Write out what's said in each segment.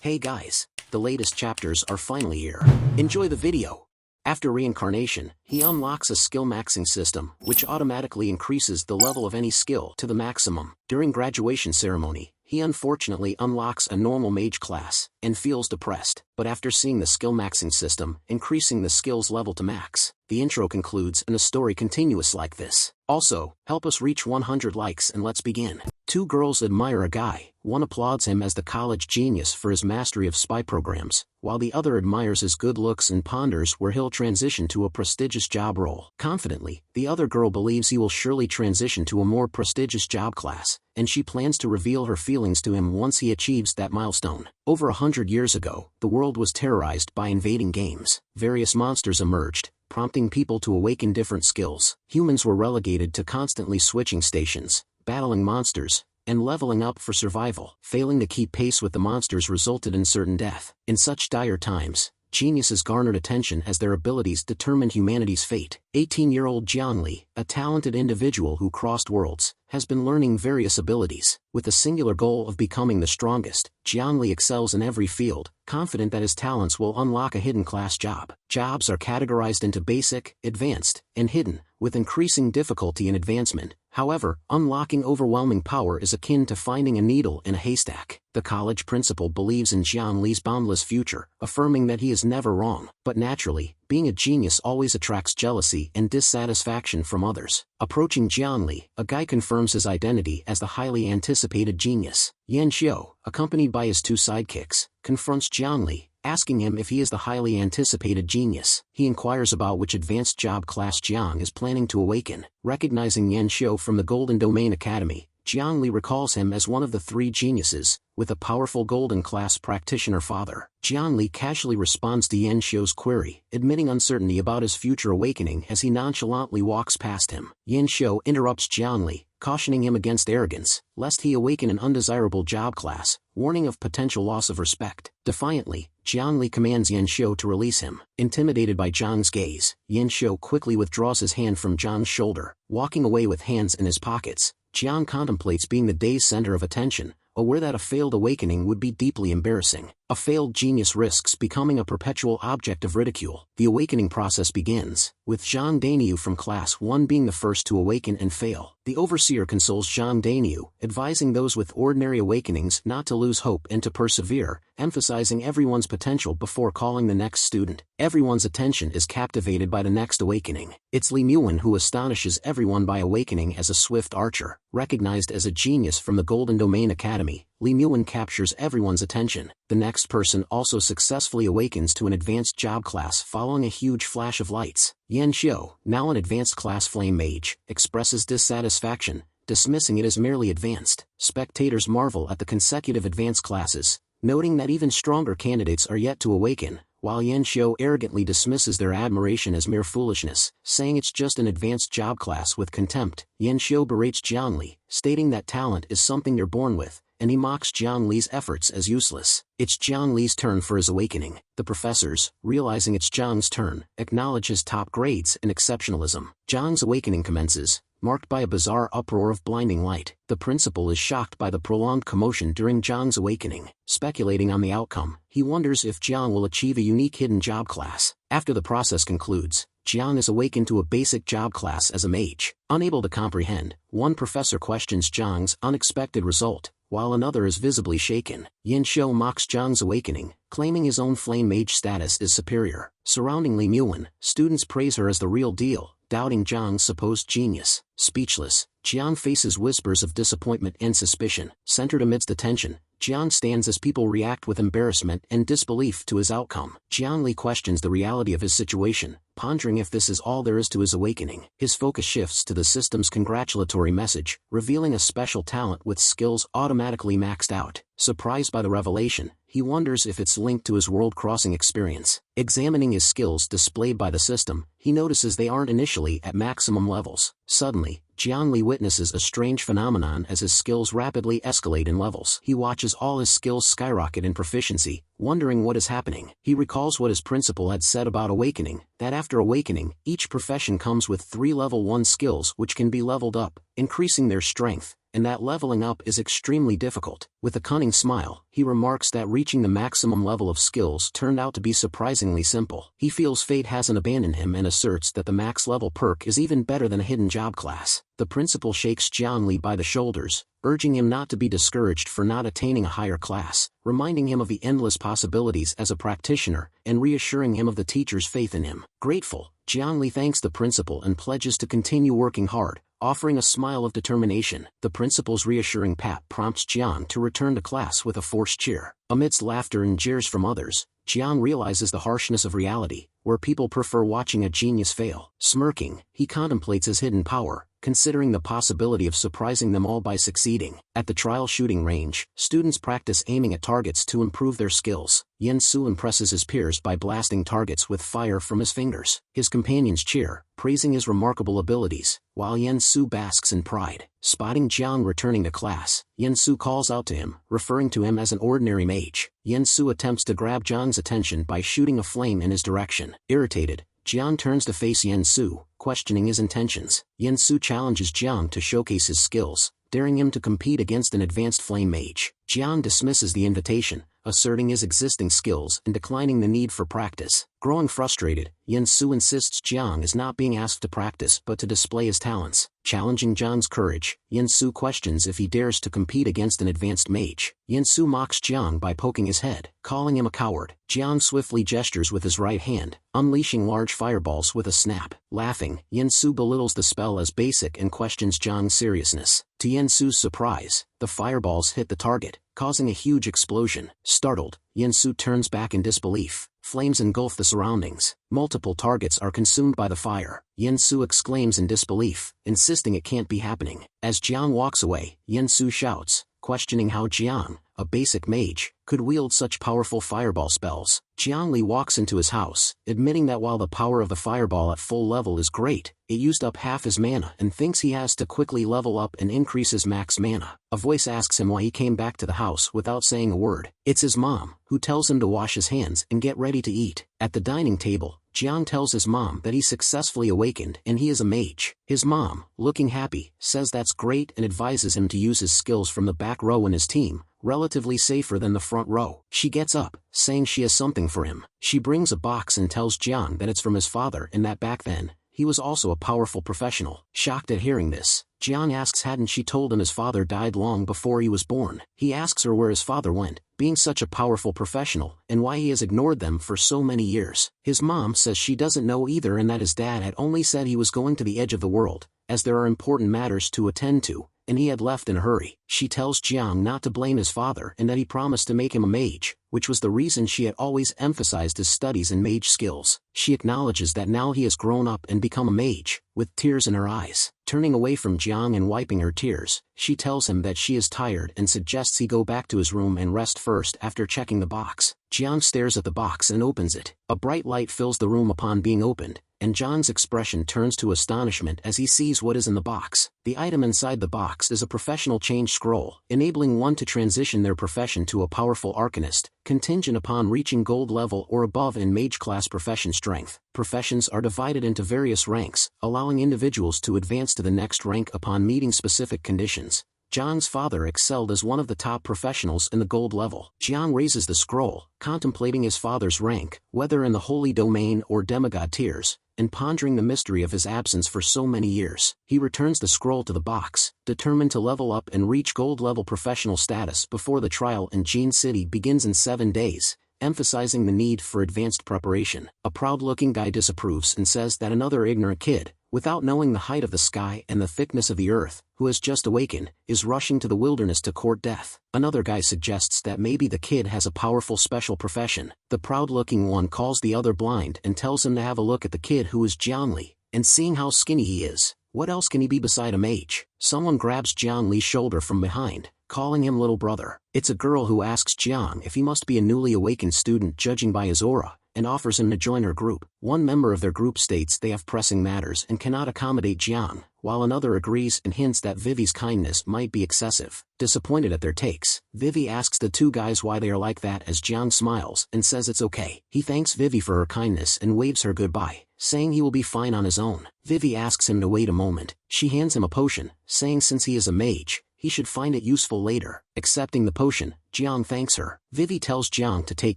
Hey guys, the latest chapters are finally here. Enjoy the video. After reincarnation, he unlocks a skill maxing system, which automatically increases the level of any skill to the maximum. During graduation ceremony, he unfortunately unlocks a normal mage class, and feels depressed. But after seeing the skill maxing system, increasing the skills level to max, the intro concludes and the story continues like this. Also, help us reach 100 likes and let's begin. Two girls admire a guy, one applauds him as the college genius for his mastery of spy programs, while the other admires his good looks and ponders where he'll transition to a prestigious job role. Confidently, the other girl believes he will surely transition to a more prestigious job class, and she plans to reveal her feelings to him once he achieves that milestone. Over 100 years ago, the world was terrorized by invading games. Various monsters emerged, prompting people to awaken different skills. Humans were relegated to constantly switching stations, battling monsters, and leveling up for survival. Failing to keep pace with the monsters resulted in certain death. In such dire times, geniuses garnered attention as their abilities determined humanity's fate. 18-year-old Jiang Li, a talented individual who crossed worlds, has been learning various abilities. With the singular goal of becoming the strongest, Jiang Li excels in every field, confident that his talents will unlock a hidden class job. Jobs are categorized into basic, advanced, and hidden, with increasing difficulty and advancement. However, unlocking overwhelming power is akin to finding a needle in a haystack. The college principal believes in Jiang Li's boundless future, affirming that he is never wrong. But naturally, being a genius always attracts jealousy and dissatisfaction from others. Approaching Jiang Li, a guy confirms his identity as the highly anticipated genius. Yan Xiu, accompanied by his two sidekicks, confronts Jiang Li, asking him if he is the highly anticipated genius. He inquires about which advanced job class Jiang is planning to awaken. Recognizing Yan Xiu from the Golden Domain Academy, Jiang Li recalls him as one of the three geniuses, with a powerful golden class practitioner father. Jiang Li casually responds to Yan Xiu's query, admitting uncertainty about his future awakening as he nonchalantly walks past him. Yan Xiu interrupts Jiang Li, cautioning him against arrogance, lest he awaken an undesirable job class, warning of potential loss of respect. Defiantly, Jiang Li commands Yan Xiu to release him. Intimidated by Jiang's gaze, Yan Xiu quickly withdraws his hand from Jiang's shoulder. Walking away with hands in his pockets, Jiang contemplates being the day's center of attention, aware that a failed awakening would be deeply embarrassing. A failed genius risks becoming a perpetual object of ridicule. The awakening process begins, with Zhang Daniu from Class 1 being the first to awaken and fail. The overseer consoles Zhang Daniu, advising those with ordinary awakenings not to lose hope and to persevere, emphasizing everyone's potential before calling the next student. Everyone's attention is captivated by the next awakening. It's Li Muwen who astonishes everyone by awakening as a swift archer. Recognized as a genius from the Golden Domain Academy, Li Muwen captures everyone's attention. The next person also successfully awakens to an advanced job class following a huge flash of lights. Yan Xiu, now an advanced class flame mage, expresses dissatisfaction, dismissing it as merely advanced. Spectators marvel at the consecutive advanced classes, noting that even stronger candidates are yet to awaken, while Yan Xiu arrogantly dismisses their admiration as mere foolishness, saying it's just an advanced job class with contempt. Yan Xiu berates Jiang Li, stating that talent is something you're born with, and he mocks Jiang Li's efforts as useless. It's Jiang Li's turn for his awakening. The professors, realizing it's Jiang's turn, acknowledge his top grades and exceptionalism. Jiang's awakening commences, marked by a bizarre uproar of blinding light. The principal is shocked by the prolonged commotion during Jiang's awakening. Speculating on the outcome, he wonders if Jiang will achieve a unique hidden job class. After the process concludes, Jiang is awakened to a basic job class as a mage. Unable to comprehend, one professor questions Jiang's unexpected result, while another is visibly shaken. Yan Xiu mocks Jiang's awakening, claiming his own flame mage status is superior. Surrounding Li Muwen, students praise her as the real deal, doubting Jiang's supposed genius. Speechless, Jiang faces whispers of disappointment and suspicion. Centered amidst attention, Jiang stands as people react with embarrassment and disbelief to his outcome. Jiang Li questions the reality of his situation, pondering if this is all there is to his awakening. His focus shifts to the system's congratulatory message, revealing a special talent with skills automatically maxed out. Surprised by the revelation, he wonders if it's linked to his world-crossing experience. Examining his skills displayed by the system, he notices they aren't initially at maximum levels. Suddenly, Jiang Li witnesses a strange phenomenon as his skills rapidly escalate in levels. He watches all his skills skyrocket in proficiency, wondering what is happening. He recalls what his principal had said about awakening, that after awakening, each profession comes with 3 level 1 skills which can be leveled up, increasing their strength, and that leveling up is extremely difficult. With a cunning smile, he remarks that reaching the maximum level of skills turned out to be surprisingly simple. He feels fate hasn't abandoned him and asserts that the max level perk is even better than a hidden job class. The principal shakes Jiangli by the shoulders, urging him not to be discouraged for not attaining a higher class, reminding him of the endless possibilities as a practitioner, and reassuring him of the teacher's faith in him. Grateful, Jiangli thanks the principal and pledges to continue working hard, offering a smile of determination. The principal's reassuring pat prompts Jiang to return to class with a forced cheer. Amidst laughter and jeers from others, Jiang realizes the harshness of reality, where people prefer watching a genius fail. Smirking, he contemplates his hidden power, considering the possibility of surprising them all by succeeding. At the trial shooting range, students practice aiming at targets to improve their skills. Yen Su impresses his peers by blasting targets with fire from his fingers. His companions cheer, praising his remarkable abilities, while Yen Su basks in pride. Spotting Jiang returning to class, Yen Su calls out to him, referring to him as an ordinary mage. Yen Su attempts to grab Jiang's attention by shooting a flame in his direction. Irritated, Jiang turns to face Yen Su, questioning his intentions. Yen Su challenges Jiang to showcase his skills, daring him to compete against an advanced flame mage. Jiang dismisses the invitation, asserting his existing skills and declining the need for practice. Growing frustrated, Yen Su insists Jiang is not being asked to practice but to display his talents. Challenging Jiang's courage, Yen Su questions if he dares to compete against an advanced mage. Yen Su mocks Jiang by poking his head, calling him a coward. Jiang swiftly gestures with his right hand, unleashing large fireballs with a snap. Laughing, Yen Su belittles the spell as basic and questions Jiang's seriousness. To Yen Su's surprise, the fireballs hit the target, causing a huge explosion. Startled, Yen Su turns back in disbelief. Flames engulf the surroundings. Multiple targets are consumed by the fire. Yen Su exclaims in disbelief, insisting it can't be happening. As Jiang walks away, Yen Su shouts, questioning how Jiang, a basic mage, could wield such powerful fireball spells. Jiangli walks into his house, admitting that while the power of the fireball at full level is great, it used up half his mana and thinks he has to quickly level up and increase his max mana. A voice asks him why he came back to the house without saying a word. It's his mom, who tells him to wash his hands and get ready to eat. At the dining table, Jiang tells his mom that he successfully awakened and he is a mage. His mom, looking happy, says that's great and advises him to use his skills from the back row in his team, relatively safer than the front row. She gets up, saying she has something for him. She brings a box and tells Jiang that it's from his father and that back then, he was also a powerful professional. Shocked at hearing this, Jiang asks hadn't she told him his father died long before he was born. He asks her where his father went, being such a powerful professional, and why he has ignored them for so many years. His mom says she doesn't know either and that his dad had only said he was going to the edge of the world, as there are important matters to attend to, and he had left in a hurry. She tells Jiang not to blame his father and that he promised to make him a mage, which was the reason she had always emphasized his studies and mage skills. She acknowledges that now he has grown up and become a mage, with tears in her eyes. Turning away from Jiang and wiping her tears, she tells him that she is tired and suggests he go back to his room and rest first after checking the box. Jiang stares at the box and opens it. A bright light fills the room upon being opened, and Jiang's expression turns to astonishment as he sees what is in the box. The item inside the box is a professional change scroll, enabling one to transition their profession to a powerful arcanist, contingent upon reaching gold level or above in mage class profession strength. Professions are divided into various ranks, allowing individuals to advance to the next rank upon meeting specific conditions. Jiang's father excelled as one of the top professionals in the gold level. Jiang raises the scroll, contemplating his father's rank, whether in the holy domain or demigod tiers, and pondering the mystery of his absence for so many years. He returns the scroll to the box, determined to level up and reach gold level professional status before the trial in Jin City begins in 7 days, emphasizing the need for advanced preparation. A proud-looking guy disapproves and says that another ignorant kid, without knowing the height of the sky and the thickness of the earth, who has just awakened, is rushing to the wilderness to court death. Another guy suggests that maybe the kid has a powerful special profession. The proud-looking one calls the other blind and tells him to have a look at the kid who is Jiangli, and seeing how skinny he is, what else can he be beside a mage? Someone grabs Jiangli's shoulder from behind, calling him little brother. It's a girl who asks Jiang if he must be a newly awakened student judging by his aura, and offers him to join her group. One member of their group states they have pressing matters and cannot accommodate Jiang, while another agrees and hints that Vivi's kindness might be excessive. Disappointed at their takes, Vivi asks the two guys why they are like that as Jiang smiles and says it's okay. He thanks Vivi for her kindness and waves her goodbye, saying he will be fine on his own. Vivi asks him to wait a moment. She hands him a potion, saying since he is a mage, he should find it useful later. Accepting the potion, Jiang thanks her. Vivi tells Jiang to take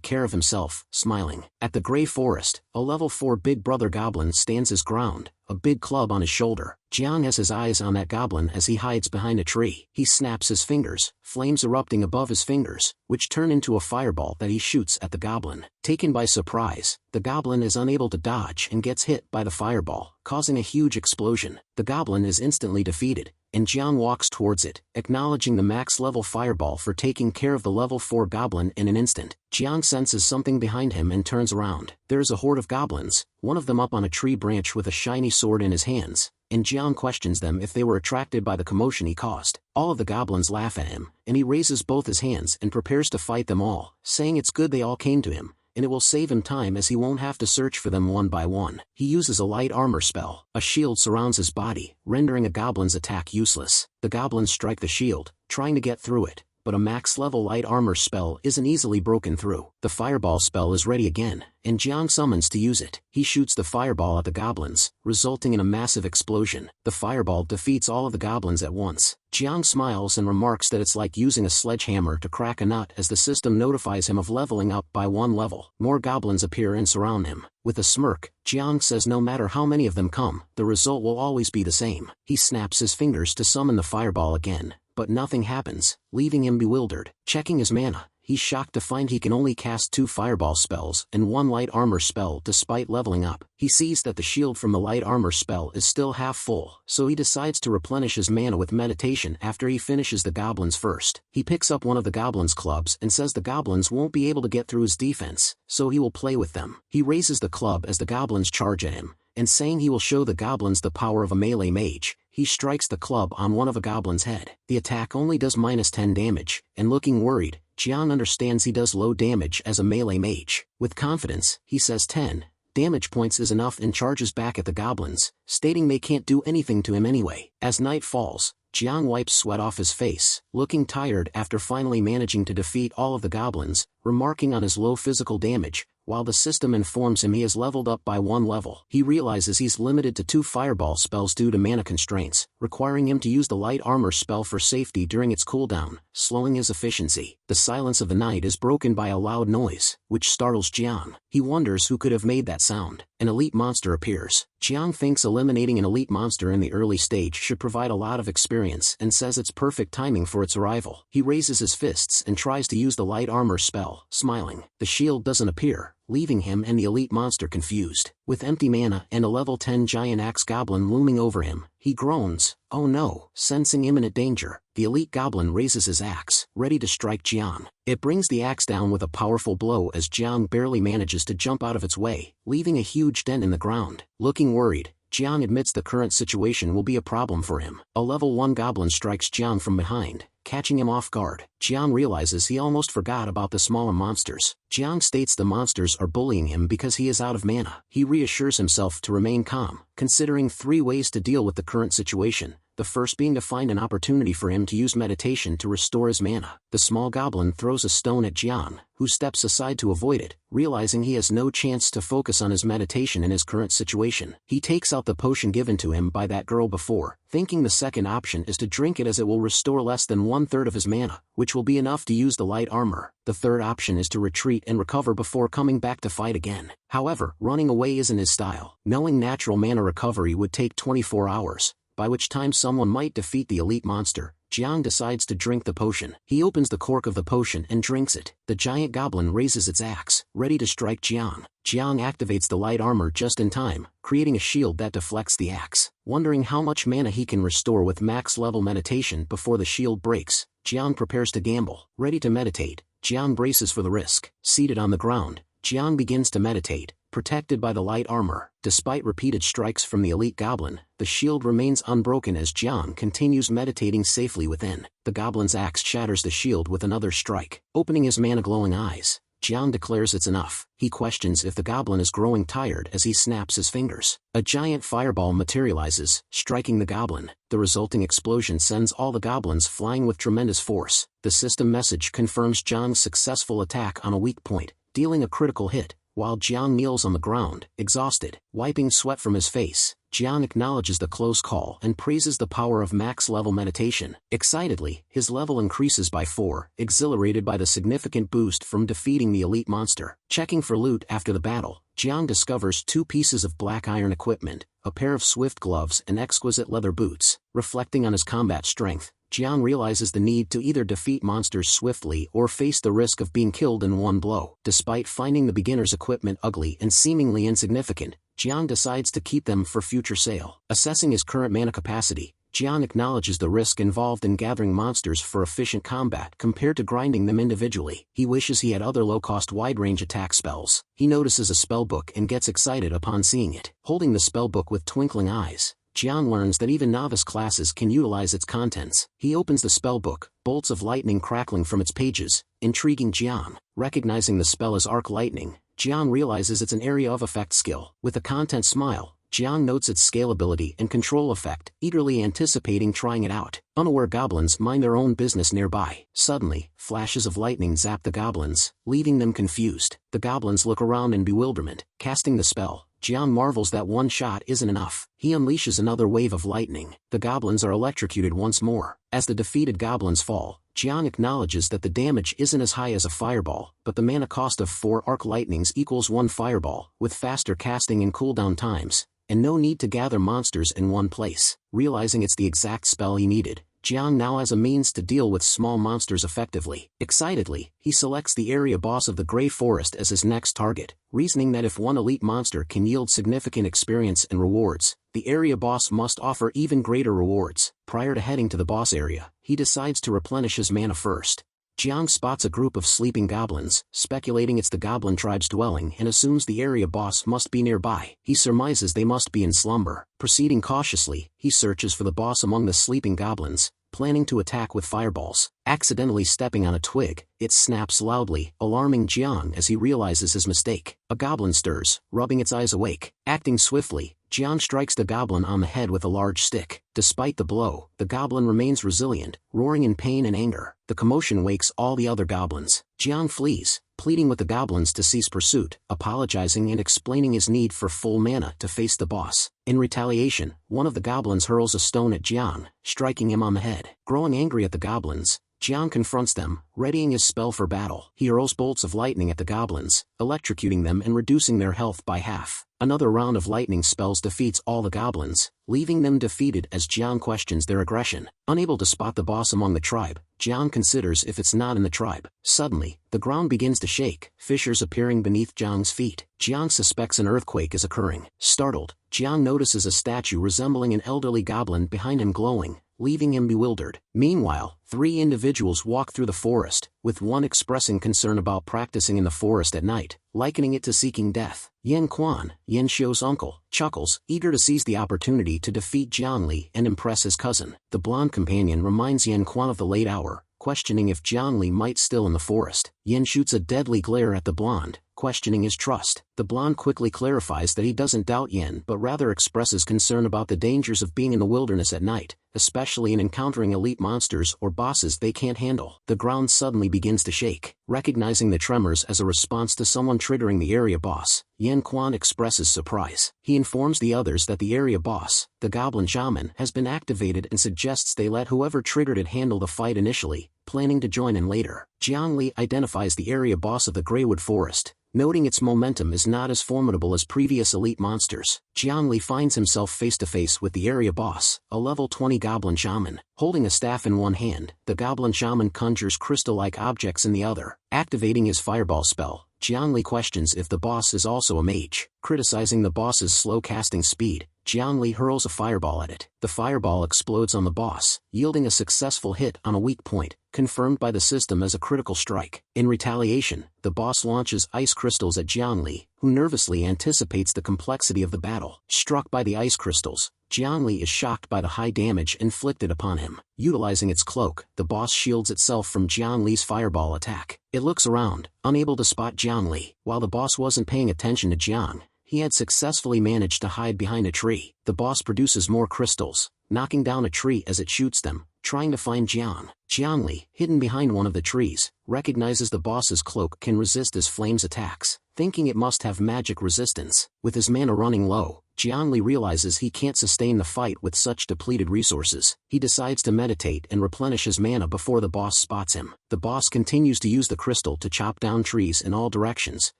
care of himself, smiling. At the Grey Forest, a level 4 big brother goblin stands his ground, a big club on his shoulder. Jiang has his eyes on that goblin as he hides behind a tree. He snaps his fingers, flames erupting above his fingers, which turn into a fireball that he shoots at the goblin. Taken by surprise, the goblin is unable to dodge and gets hit by the fireball, causing a huge explosion. The goblin is instantly defeated, and Jiang walks towards it, acknowledging the max level fireball for taking care of the level 4 goblin in an instant. Jiang senses something behind him and turns around. There is a horde of goblins, one of them up on a tree branch with a shiny sword in his hands, and Jiang questions them if they were attracted by the commotion he caused. All of the goblins laugh at him, and he raises both his hands and prepares to fight them all, saying it's good they all came to him, and it will save him time as he won't have to search for them one by one. He uses a light armor spell. A shield surrounds his body, rendering a goblin's attack useless. The goblins strike the shield, trying to get through it, but a max-level light armor spell isn't easily broken through. The fireball spell is ready again, and Jiang summons to use it. He shoots the fireball at the goblins, resulting in a massive explosion. The fireball defeats all of the goblins at once. Jiang smiles and remarks that it's like using a sledgehammer to crack a nut as the system notifies him of leveling up by 1 level. More goblins appear and surround him. With a smirk, Jiang says no matter how many of them come, the result will always be the same. He snaps his fingers to summon the fireball again, but nothing happens, leaving him bewildered. Checking his mana, he's shocked to find he can only cast 2 fireball spells and 1 light armor spell despite leveling up. He sees that the shield from the light armor spell is still half full, so he decides to replenish his mana with meditation after he finishes the goblins first. He picks up one of the goblins' clubs and says the goblins won't be able to get through his defense, so he will play with them. He raises the club as the goblins charge at him, and saying he will show the goblins the power of a melee mage, he strikes the club on one of a goblin's head. The attack only does -10 damage, and looking worried, Jiang understands he does low damage as a melee mage. With confidence, he says 10 damage points is enough and charges back at the goblins, stating they can't do anything to him anyway. As night falls, Jiang wipes sweat off his face, looking tired after finally managing to defeat all of the goblins, remarking on his low physical damage, while the system informs him he has leveled up by 1 level. He realizes he's limited to 2 fireball spells due to mana constraints, requiring him to use the light armor spell for safety during its cooldown, slowing his efficiency. The silence of the night is broken by a loud noise, which startles Jiang. He wonders who could have made that sound. An elite monster appears. Jiang thinks eliminating an elite monster in the early stage should provide a lot of experience and says it's perfect timing for its arrival. He raises his fists and tries to use the light armor spell, smiling. The shield doesn't appear, leaving him and the elite monster confused. With empty mana and a level 10 giant axe goblin looming over him, he groans, "Oh no!" Sensing imminent danger, the elite goblin raises his axe, ready to strike Jiang. It brings the axe down with a powerful blow as Jiang barely manages to jump out of its way, leaving a huge dent in the ground. Looking worried, Jiang admits the current situation will be a problem for him. A level 1 goblin strikes Jiang from behind, catching him off guard. Jiang realizes he almost forgot about the smaller monsters. Jiang states the monsters are bullying him because he is out of mana. He reassures himself to remain calm, considering 3 ways to deal with the current situation. The first being to find an opportunity for him to use meditation to restore his mana. The small goblin throws a stone at Jiang, who steps aside to avoid it, realizing he has no chance to focus on his meditation in his current situation. He takes out the potion given to him by that girl before, thinking the second option is to drink it as it will restore less than 1/3 of his mana, which will be enough to use the light armor. The third option is to retreat and recover before coming back to fight again. However, running away isn't his style, knowing natural mana recovery would take 24 hours. By which time someone might defeat the elite monster, Jiang decides to drink the potion. He opens the cork of the potion and drinks it. The giant goblin raises its axe, ready to strike Jiang. Jiang activates the light armor just in time, creating a shield that deflects the axe. Wondering how much mana he can restore with max-level meditation before the shield breaks, Jiang prepares to gamble. Ready to meditate, Jiang braces for the risk. Seated on the ground, Jiang begins to meditate, protected by the light armor. Despite repeated strikes from the elite goblin, the shield remains unbroken as Jiang continues meditating safely within. The goblin's axe shatters the shield with another strike. Opening his mana-glowing eyes, Jiang declares it's enough. He questions if the goblin is growing tired as he snaps his fingers. A giant fireball materializes, striking the goblin. The resulting explosion sends all the goblins flying with tremendous force. The system message confirms Jiang's successful attack on a weak point, dealing a critical hit, while Jiang kneels on the ground, exhausted. Wiping sweat from his face, Jiang acknowledges the close call and praises the power of max-level meditation. Excitedly, his level increases by 4, exhilarated by the significant boost from defeating the elite monster. Checking for loot after the battle, Jiang discovers 2 pieces of black iron equipment, a pair of swift gloves and exquisite leather boots. Reflecting on his combat strength, Jiang realizes the need to either defeat monsters swiftly or face the risk of being killed in one blow. Despite finding the beginner's equipment ugly and seemingly insignificant, Jiang decides to keep them for future sale. Assessing his current mana capacity, Jiang acknowledges the risk involved in gathering monsters for efficient combat compared to grinding them individually. He wishes he had other low-cost wide-range attack spells. He notices a spellbook and gets excited upon seeing it. Holding the spellbook with twinkling eyes, Jiang learns that even novice classes can utilize its contents. He opens the spellbook, bolts of lightning crackling from its pages, intriguing Jiang. Recognizing the spell as Arc Lightning, Jiang realizes it's an area of effect skill. With a content smile, Jiang notes its scalability and control effect, eagerly anticipating trying it out. Unaware goblins mind their own business nearby. Suddenly, flashes of lightning zap the goblins, leaving them confused. The goblins look around in bewilderment. Casting the spell, Jiang marvels that one shot isn't enough. He unleashes another wave of lightning. The goblins are electrocuted once more. As the defeated goblins fall, Jiang acknowledges that the damage isn't as high as a fireball, but the mana cost of 4 arc lightnings equals 1 fireball, with faster casting and cooldown times, and no need to gather monsters in one place. Realizing it's the exact spell he needed, Jiang now has a means to deal with small monsters effectively. Excitedly, he selects the area boss of the Grey Forest as his next target, reasoning that if one elite monster can yield significant experience and rewards, the area boss must offer even greater rewards. Prior to heading to the boss area, he decides to replenish his mana first. Jiang spots a group of sleeping goblins, speculating it's the goblin tribe's dwelling and assumes the area boss must be nearby. He surmises they must be in slumber. Proceeding cautiously, he searches for the boss among the sleeping goblins, planning to attack with fireballs. Accidentally stepping on a twig, it snaps loudly, alarming Jiang as he realizes his mistake. A goblin stirs, rubbing its eyes awake. Acting swiftly, Jiang strikes the goblin on the head with a large stick. Despite the blow, the goblin remains resilient, roaring in pain and anger. The commotion wakes all the other goblins. Jiang flees, pleading with the goblins to cease pursuit, apologizing and explaining his need for full mana to face the boss. In retaliation, one of the goblins hurls a stone at Jiang, striking him on the head. Growing angry at the goblins, Jiang confronts them, readying his spell for battle. He hurls bolts of lightning at the goblins, electrocuting them and reducing their health by half. Another round of lightning spells defeats all the goblins, leaving them defeated as Jiang questions their aggression. Unable to spot the boss among the tribe, Jiang considers if it's not in the tribe. Suddenly, the ground begins to shake, fissures appearing beneath Jiang's feet. Jiang suspects an earthquake is occurring. Startled, Jiang notices a statue resembling an elderly goblin behind him glowing, leaving him bewildered. Meanwhile, 3 individuals walk through the forest, with one expressing concern about practicing in the forest at night, likening it to seeking death. Yan Quan, Yan Xiu's uncle, chuckles, eager to seize the opportunity to defeat Jiang Li and impress his cousin. The blonde companion reminds Yan Quan of the late hour, questioning if Jiang Li might still in the forest. Yan shoots a deadly glare at the blonde, questioning his trust. The blonde quickly clarifies that he doesn't doubt Yan but rather expresses concern about the dangers of being in the wilderness at night, especially in encountering elite monsters or bosses they can't handle. The ground suddenly begins to shake. Recognizing the tremors as a response to someone triggering the area boss, Yan Quan expresses surprise. He informs the others that the area boss, the Goblin Shaman, has been activated and suggests they let whoever triggered it handle the fight initially, planning to join in later. Jiang Li identifies the area boss of the Greywood Forest, noting its momentum is not as formidable as previous elite monsters. Jiang Li finds himself face-to-face with the area boss, a level 20 Goblin Shaman. Holding a staff in one hand, the Goblin Shaman conjures crystal-like objects in the other. Activating his fireball spell, Jiang Li questions if the boss is also a mage. Criticizing the boss's slow casting speed, Jiang Li hurls a fireball at it. The fireball explodes on the boss, yielding a successful hit on a weak point, confirmed by the system as a critical strike. In retaliation, the boss launches ice crystals at Jiang Li, who nervously anticipates the complexity of the battle. Struck by the ice crystals, Jiang Li is shocked by the high damage inflicted upon him. Utilizing its cloak, the boss shields itself from Jiang Li's fireball attack. It looks around, unable to spot Jiang Li. While the boss wasn't paying attention to Jiang, he had successfully managed to hide behind a tree. The boss produces more crystals, knocking down a tree as it shoots them, trying to find Jiang. Jiang Li, hidden behind one of the trees, recognizes the boss's cloak can resist his flame's attacks, thinking it must have magic resistance. With his mana running low, Jiangli realizes he can't sustain the fight with such depleted resources. He decides to meditate and replenish his mana before the boss spots him. The boss continues to use the crystal to chop down trees in all directions,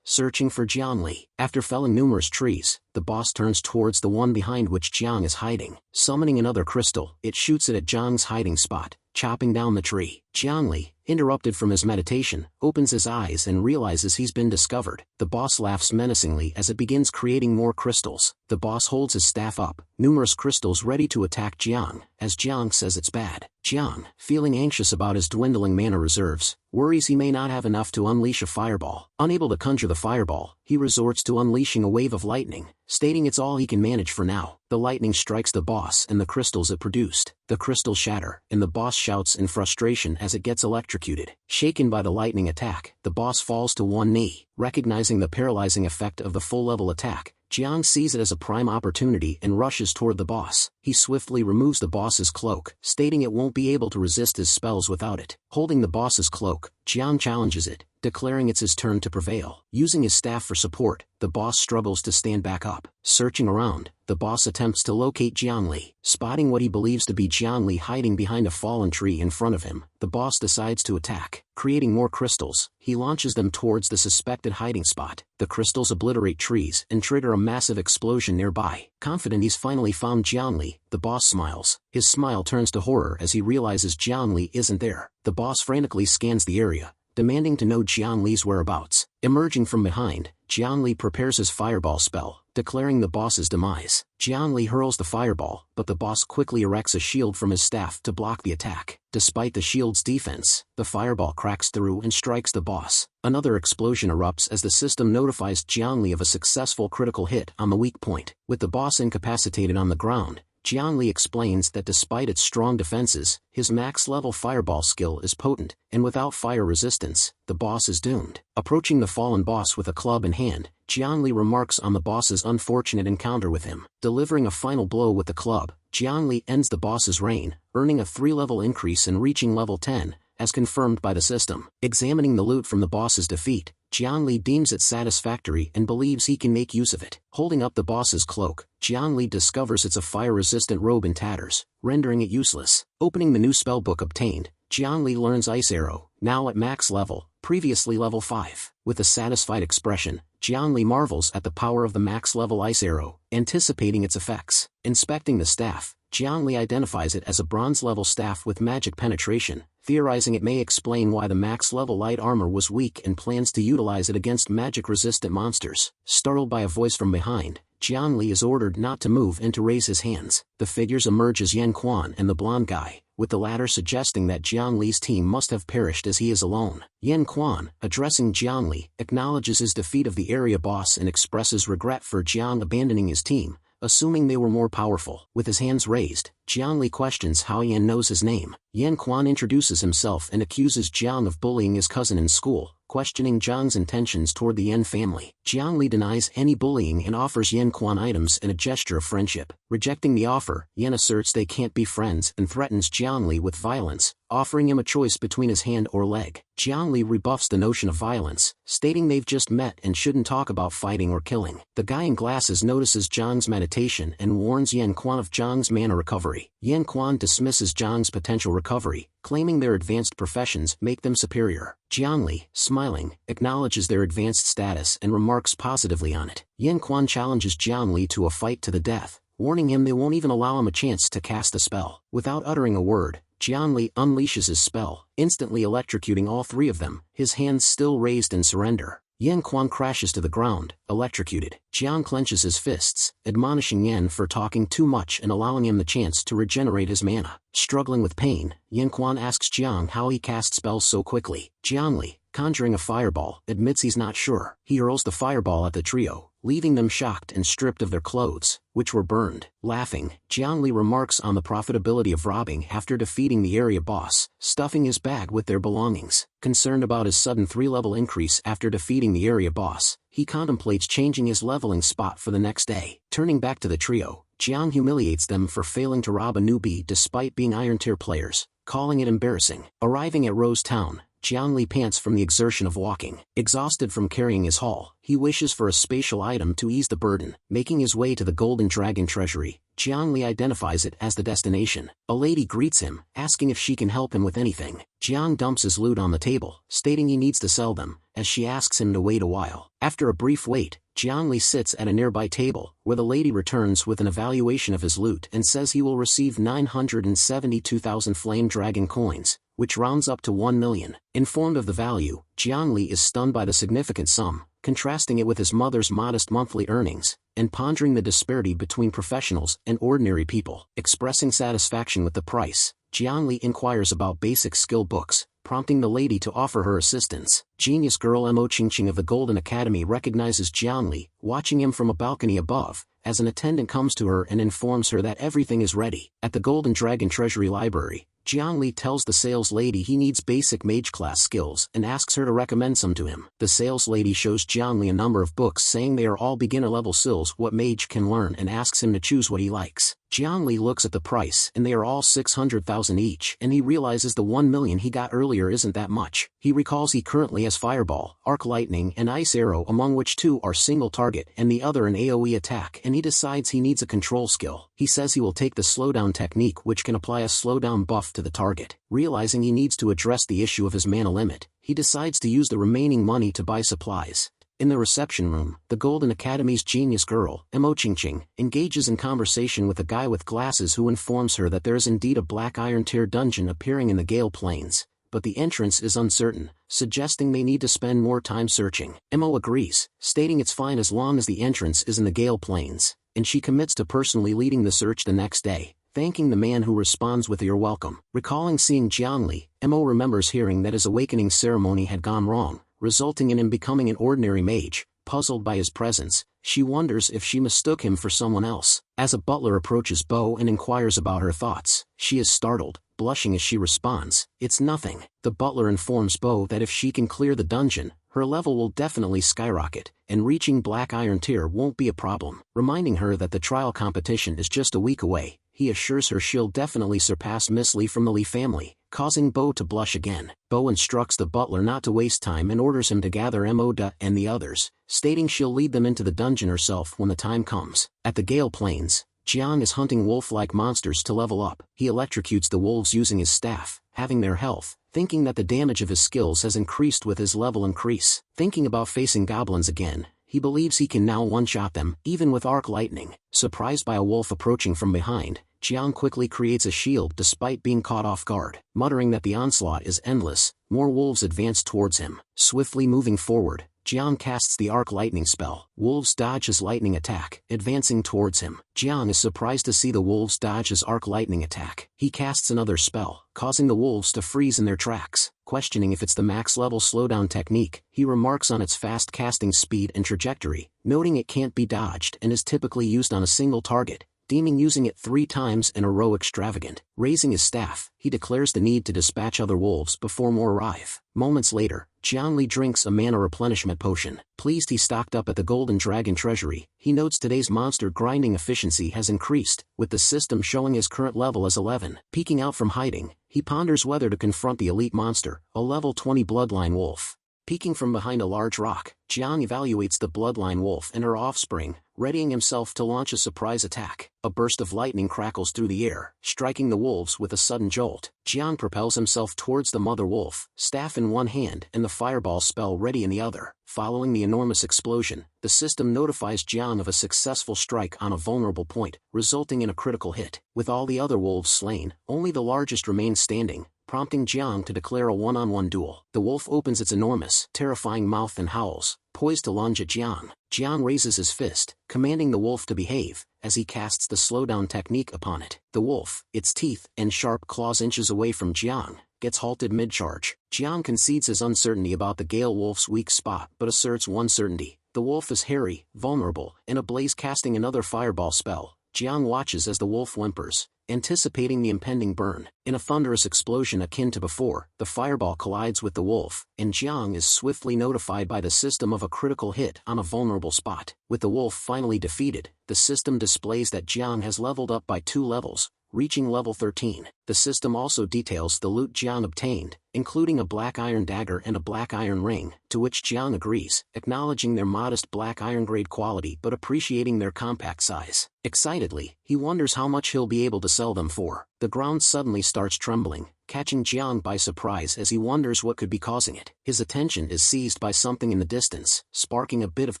searching for Jiangli. After felling numerous trees, the boss turns towards the one behind which Jiang is hiding. Summoning another crystal, it shoots it at Jiang's hiding spot, chopping down the tree. Jiangli, interrupted from his meditation, opens his eyes and realizes he's been discovered. The boss laughs menacingly as it begins creating more crystals. The boss holds his staff up, numerous crystals ready to attack Jiang, as Jiang says it's bad. Jiang, feeling anxious about his dwindling mana reserves, worries he may not have enough to unleash a fireball. Unable to conjure the fireball, he resorts to unleashing a wave of lightning, stating it's all he can manage for now. The lightning strikes the boss and the crystals it produced. The crystals shatter, and the boss shouts in frustration as it gets electrocuted. Shaken by the lightning attack, the boss falls to one knee. Recognizing the paralyzing effect of the full-level attack, Jiang sees it as a prime opportunity and rushes toward the boss. He swiftly removes the boss's cloak, stating it won't be able to resist his spells without it. Holding the boss's cloak, Jiang challenges it, declaring it's his turn to prevail. Using his staff for support, the boss struggles to stand back up. Searching around, the boss attempts to locate Jiangli. Spotting what he believes to be Jiangli hiding behind a fallen tree in front of him, the boss decides to attack. Creating more crystals, he launches them towards the suspected hiding spot. The crystals obliterate trees and trigger a massive explosion nearby. Confident he's finally found Jiangli, the boss smiles. His smile turns to horror as he realizes Jiangli isn't there. The boss frantically scans the area, demanding to know Jiangli's whereabouts. Emerging from behind, Jiangli prepares his fireball spell, declaring the boss's demise. Jiangli hurls the fireball, but the boss quickly erects a shield from his staff to block the attack. Despite the shield's defense, the fireball cracks through and strikes the boss. Another explosion erupts as the system notifies Jiangli of a successful critical hit on the weak point. With the boss incapacitated on the ground, Jiangli explains that despite its strong defenses, his max-level fireball skill is potent, and without fire resistance, the boss is doomed. Approaching the fallen boss with a club in hand, Jiangli remarks on the boss's unfortunate encounter with him. Delivering a final blow with the club, Jiangli ends the boss's reign, earning a 3-level increase and reaching level 10, as confirmed by the system. Examining the loot from the boss's defeat, Jiangli deems it satisfactory and believes he can make use of it. Holding up the boss's cloak, Jiangli discovers it's a fire-resistant robe in tatters, rendering it useless. Opening the new spellbook obtained, Jiangli learns Ice Arrow, now at max level, previously level 5. With a satisfied expression, Jiangli marvels at the power of the max-level Ice Arrow, anticipating its effects. Inspecting the staff, Jiangli identifies it as a bronze-level staff with magic penetration, theorizing it may explain why the max-level light armor was weak and plans to utilize it against magic-resistant monsters. Startled by a voice from behind, Jiangli is ordered not to move and to raise his hands. The figures emerge as Yan Quan and the blonde guy, with the latter suggesting that Jiangli's team must have perished as he is alone. Yan Quan, addressing Jiangli, acknowledges his defeat of the area boss and expresses regret for Jiang abandoning his team, assuming they were more powerful. With his hands raised, Jiangli questions how Yan knows his name. Yan Quan introduces himself and accuses Jiang of bullying his cousin in school, questioning Jiang's intentions toward the Yan family. Jiangli denies any bullying and offers Yan Quan items in a gesture of friendship. Rejecting the offer, Yan asserts they can't be friends and threatens Jiangli with violence, offering him a choice between his hand or leg. Jiangli rebuffs the notion of violence, stating they've just met and shouldn't talk about fighting or killing. The guy in glasses notices Jiang's meditation and warns Yan Quan of Jiang's mana recovery. Yan Quan dismisses Jiang's potential recovery, claiming their advanced professions make them superior. Jiangli, smiling, acknowledges their advanced status and remarks positively on it. Yan Quan challenges Jiangli to a fight to the death, warning him they won't even allow him a chance to cast a spell. Without uttering a word, Jiangli unleashes his spell, instantly electrocuting all three of them, his hands still raised in surrender. Yan Quan crashes to the ground, electrocuted. Jiang clenches his fists, admonishing Yan for talking too much and allowing him the chance to regenerate his mana. Struggling with pain, Yan Quan asks Jiang how he casts spells so quickly. Jiangli, conjuring a fireball, admits he's not sure. He hurls the fireball at the trio, leaving them shocked and stripped of their clothes, which were burned. Laughing, Jiangli remarks on the profitability of robbing after defeating the area boss, stuffing his bag with their belongings. Concerned about his sudden 3-level increase after defeating the area boss, he contemplates changing his leveling spot for the next day. Turning back to the trio, Jiang humiliates them for failing to rob a newbie despite being Iron Tier players, calling it embarrassing. Arriving at Rose Town, Jiangli pants from the exertion of walking. Exhausted from carrying his haul, he wishes for a spatial item to ease the burden. Making his way to the Golden Dragon Treasury, Jiangli identifies it as the destination. A lady greets him, asking if she can help him with anything. Jiang dumps his loot on the table, stating he needs to sell them, as she asks him to wait a while. After a brief wait, Jiangli sits at a nearby table, where the lady returns with an evaluation of his loot and says he will receive 972,000 flame dragon coins, which rounds up to 1 million. Informed of the value, Jiangli is stunned by the significant sum, contrasting it with his mother's modest monthly earnings, and pondering the disparity between professionals and ordinary people. Expressing satisfaction with the price, Jiangli inquires about basic skill books, prompting the lady to offer her assistance. Genius girl Mo Qingqing of the Golden Academy recognizes Jiangli, watching him from a balcony above, as an attendant comes to her and informs her that everything is ready. At the Golden Dragon Treasury Library, Jiangli tells the sales lady he needs basic mage class skills and asks her to recommend some to him. The sales lady shows Jiangli a number of books saying they are all beginner level skills what mage can learn and asks him to choose what he likes. Jiangli looks at the price and they are all 600,000 each, and he realizes the 1 million he got earlier isn't that much. He recalls he currently has Fireball, Arc Lightning and Ice Arrow, among which 2 are single target and the other an AoE attack, and he decides he needs a control skill. He says he will take the slowdown technique, which can apply a slowdown buff to the target. Realizing he needs to address the issue of his mana limit, he decides to use the remaining money to buy supplies. In the reception room, the Golden Academy's genius girl, Mo Qingqing, engages in conversation with a guy with glasses who informs her that there is indeed a Black Iron Tier dungeon appearing in the Gale Plains, but the entrance is uncertain, suggesting they need to spend more time searching. Mo agrees, stating it's fine as long as the entrance is in the Gale Plains, and she commits to personally leading the search the next day, thanking the man who responds with "You're welcome." Recalling seeing Jiangli, Mo remembers hearing that his awakening ceremony had gone wrong, resulting in him becoming an ordinary mage. Puzzled by his presence, she wonders if she mistook him for someone else. As a butler approaches Bo and inquires about her thoughts, she is startled, blushing as she responds, "It's nothing." The butler informs Bo that if she can clear the dungeon, her level will definitely skyrocket, and reaching Black Iron Tier won't be a problem. Reminding her that the trial competition is just a week away, he assures her she'll definitely surpass Miss Lee from the Lee family, causing Bo to blush again. Bo instructs the butler not to waste time and orders him to gather Moda and the others, stating she'll lead them into the dungeon herself when the time comes. At the Gale Plains, Jiang is hunting wolf-like monsters to level up. He electrocutes the wolves using his staff, having their health, thinking that the damage of his skills has increased with his level increase. Thinking about facing goblins again, he believes he can now one-shot them, even with Arc Lightning. Surprised by a wolf approaching from behind, Jiang quickly creates a shield despite being caught off guard. Muttering that the onslaught is endless, more wolves advance towards him. Swiftly moving forward, Jiang casts the Arc Lightning spell. Wolves dodge his lightning attack, advancing towards him. Jiang is surprised to see the wolves dodge his Arc Lightning attack. He casts another spell, causing the wolves to freeze in their tracks. Questioning if it's the max level slowdown technique, he remarks on its fast casting speed and trajectory, noting it can't be dodged and is typically used on a single target, deeming using it 3 times in a row extravagant. Raising his staff, he declares the need to dispatch other wolves before more arrive. Moments later, Jiangli drinks a mana replenishment potion. Pleased he stocked up at the Golden Dragon Treasury, he notes today's monster grinding efficiency has increased, with the system showing his current level as 11. Peeking out from hiding, he ponders whether to confront the elite monster, a level 20 bloodline wolf. Peeking from behind a large rock, Jiang evaluates the bloodline wolf and her offspring, readying himself to launch a surprise attack. A burst of lightning crackles through the air, striking the wolves with a sudden jolt. Jiang propels himself towards the mother wolf, staff in one hand and the fireball spell ready in the other. Following the enormous explosion, the system notifies Jiang of a successful strike on a vulnerable point, resulting in a critical hit. With all the other wolves slain, only the largest remains standing, prompting Jiang to declare a one-on-one duel. The wolf opens its enormous, terrifying mouth and howls, poised to lunge at Jiang. Jiang raises his fist, commanding the wolf to behave, as he casts the slowdown technique upon it. The wolf, its teeth and sharp claws inches away from Jiang, gets halted mid-charge. Jiang concedes his uncertainty about the Gale Wolf's weak spot but asserts one certainty: the wolf is hairy, vulnerable, and ablaze. Casting another fireball spell, Jiang watches as the wolf whimpers, anticipating the impending burn. In a thunderous explosion akin to before, the fireball collides with the wolf, and Jiang is swiftly notified by the system of a critical hit on a vulnerable spot. With the wolf finally defeated, the system displays that Jiang has leveled up by 2 levels, reaching level 13. The system also details the loot Jiang obtained, including a black iron dagger and a black iron ring, to which Jiang agrees, acknowledging their modest black iron grade quality but appreciating their compact size. Excitedly, he wonders how much he'll be able to sell them for. The ground suddenly starts trembling, catching Jiang by surprise as he wonders what could be causing it. His attention is seized by something in the distance, sparking a bit of